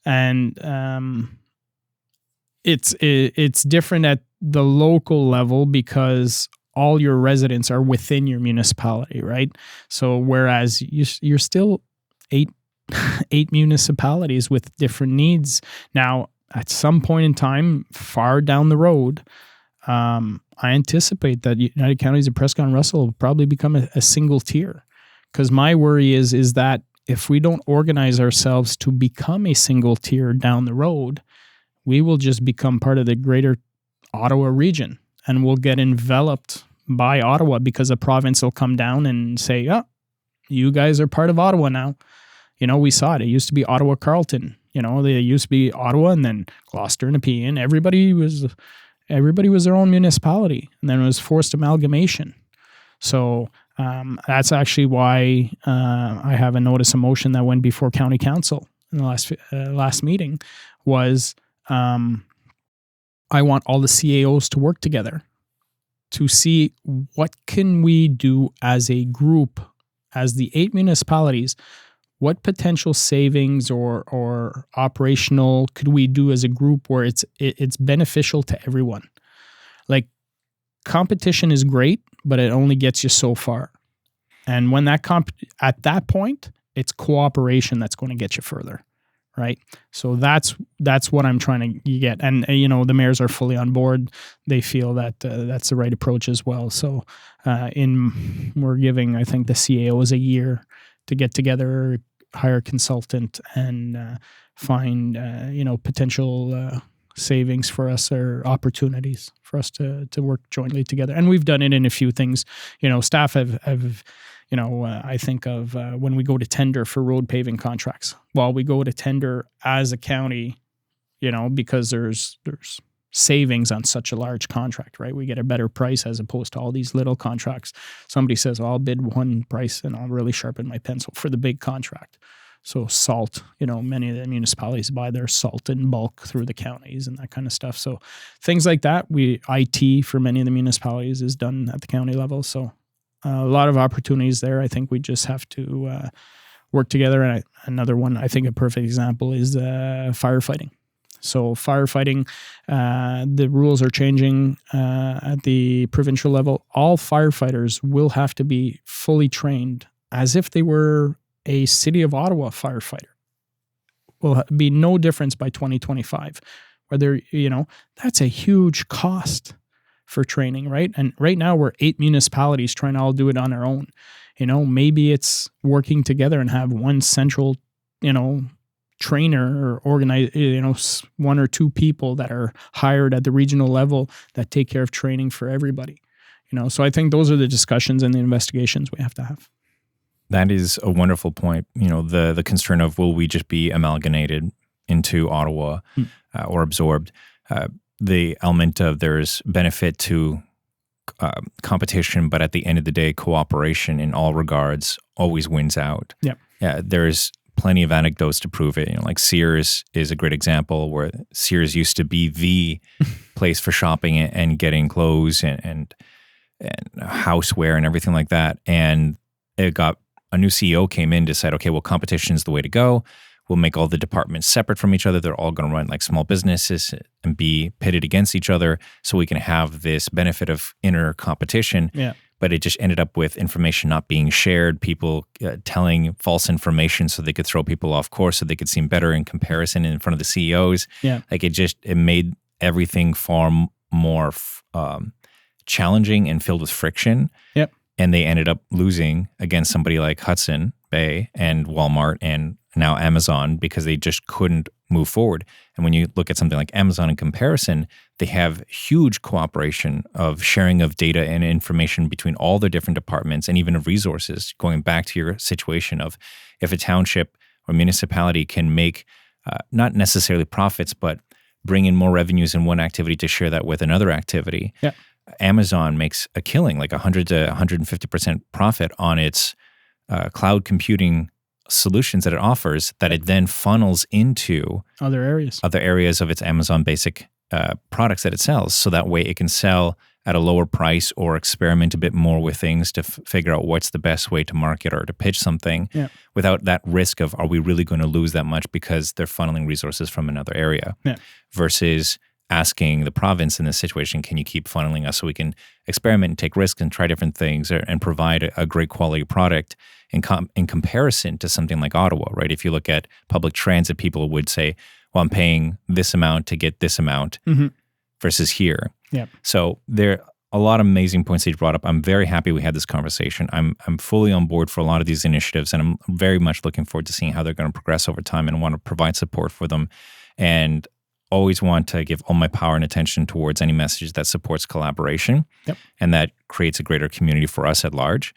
And it's different at the local level because all your residents are within your municipality, right? So whereas you're still eight municipalities with different needs. Now, at some point in time, far down the road, I anticipate that United Counties of Prescott and Russell will probably become a single tier. Because my worry is that if we don't organize ourselves to become a single tier down the road, we will just become part of the greater Ottawa region, and we'll get enveloped by Ottawa because a province will come down and say, oh, you guys are part of Ottawa now. We saw it. It used to be Ottawa-Carleton. They used to be Ottawa and then Gloucester and Nepean. Everybody was their own municipality, and then it was forced amalgamation. So that's actually why I have a notice of motion that went before county council in the last meeting was I want all the CAOs to work together to see what can we do as a group, as the 8 municipalities. What potential savings or operational could we do as a group where it's beneficial to everyone? Like, competition is great, but it only gets you so far. And when at that point, it's cooperation that's going to get you further, right? So that's what I'm trying to get. And the mayors are fully on board. They feel that that's the right approach as well. So we're giving, I think, the CAOs a year to get together, hire a consultant, and find potential savings for us or opportunities for us to work jointly together. And we've done it in a few things. Staff have I think of when we go to tender for road paving contracts. Well, we go to tender as a county, because there's savings on such a large contract, right? We get a better price as opposed to all these little contracts. Somebody says, I'll bid one price and I'll really sharpen my pencil for the big contract. So salt, many of the municipalities buy their salt in bulk through the counties and that kind of stuff. So things like that, IT for many of the municipalities is done at the county level. So a lot of opportunities there. I think we just have to work together. And another one, I think a perfect example is firefighting. So firefighting, the rules are changing at the provincial level. All firefighters will have to be fully trained as if they were a City of Ottawa firefighter. Will be no difference by 2025. Whether, that's a huge cost for training, right? And right now we're 8 municipalities trying to all do it on our own. Maybe it's working together and have one central, trainer or organize, 1 or 2 people that are hired at the regional level that take care of training for everybody. So I think those are the discussions and the investigations we have to have. That is a wonderful point. The concern of will we just be amalgamated into Ottawa or absorbed? The element of there's benefit to competition, but at the end of the day, cooperation in all regards always wins out. Yeah. There's plenty of anecdotes to prove it. Like Sears is a great example, where Sears used to be the place for shopping and getting clothes and houseware and everything like that. And it got a new CEO came in, decided, okay, well, competition is the way to go. We'll make all the departments separate from each other. They're all going to run like small businesses and be pitted against each other, so we can have this benefit of inner competition. Yeah. But it just ended up with information not being shared, people telling false information so they could throw people off course, so they could seem better in comparison in front of the CEOs. Yeah. Like it made everything far more challenging and filled with friction. Yep. And they ended up losing against somebody like Hudson Bay and Walmart and now Amazon, because they just couldn't move forward. And when you look at something like Amazon in comparison, they have huge cooperation of sharing of data and information between all the different departments, and even of resources. Going back to your situation of, if a township or municipality can make not necessarily profits, but bring in more revenues in one activity to share that with another activity. Yeah. Amazon makes a killing, like 100 to 150% profit on its cloud computing solutions that it offers, that it then funnels into other areas of its Amazon basic products that it sells. So that way it can sell at a lower price or experiment a bit more with things to figure out what's the best way to market or to pitch something without that risk of, are we really going to lose that much because they're funneling resources from another area? Versus asking the province in this situation, can you keep funneling us so we can experiment and take risks and try different things and provide a great quality product in comparison to something like Ottawa, right? If you look at public transit, people would say, well, I'm paying this amount to get this amount versus here. Yeah. So there are a lot of amazing points that you brought up. I'm very happy we had this conversation. I'm fully on board for a lot of these initiatives, and I'm very much looking forward to seeing how they're going to progress over time, and want to provide support for them. And always want to give all my power and attention towards any message that supports collaboration and that creates a greater community for us at large.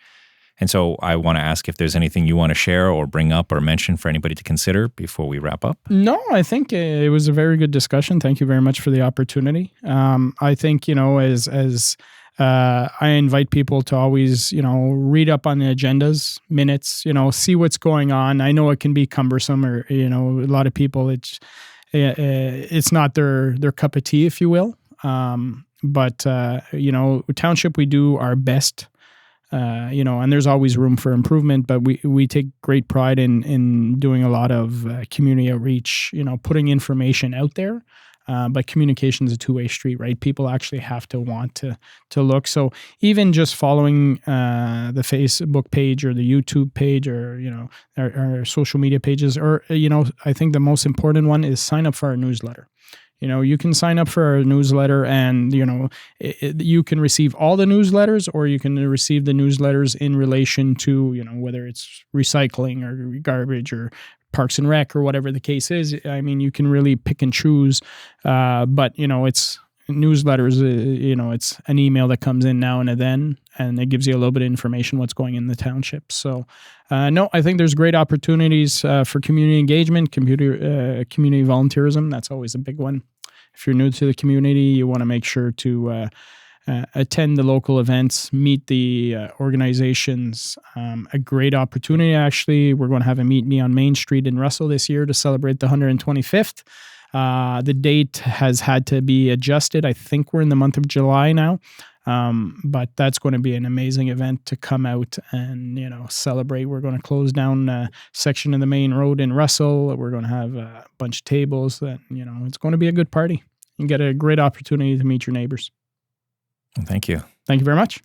And so I want to ask if there's anything you want to share or bring up or mention for anybody to consider before we wrap up. No, I think it was a very good discussion. Thank you very much for the opportunity. I think, as I invite people to always, read up on the agendas, minutes, see what's going on. I know it can be cumbersome, or, a lot of people, it's not their cup of tea, if you will. But Township, we do our best, and there's always room for improvement, but we take great pride in doing a lot of community outreach, putting information out there. But communication is a two-way street, right? People actually have to want to look. So even just following the Facebook page or the YouTube page, or our social media pages, or I think the most important one is sign up for our newsletter. You can sign up for our newsletter, and you can receive all the newsletters, or you can receive the newsletters in relation to whether it's recycling or garbage or Parks and Rec or whatever the case is. I mean, you can really pick and choose, but it's newsletters. It's an email that comes in now and then, and it gives you a little bit of information what's going in the township. So, no, I think there's great opportunities for community engagement, community volunteerism. That's always a big one. If you're new to the community, you want to make sure to attend the local events, meet the organizations. A great opportunity, actually. We're going to have a Meet Me on Main Street in Russell this year to celebrate the 125th. The date has had to be adjusted. I think we're in the month of July now. But that's going to be an amazing event to come out and, celebrate. We're going to close down a section of the main road in Russell. We're going to have a bunch of tables that, it's going to be a good party. You get a great opportunity to meet your neighbors. Thank you. Thank you very much.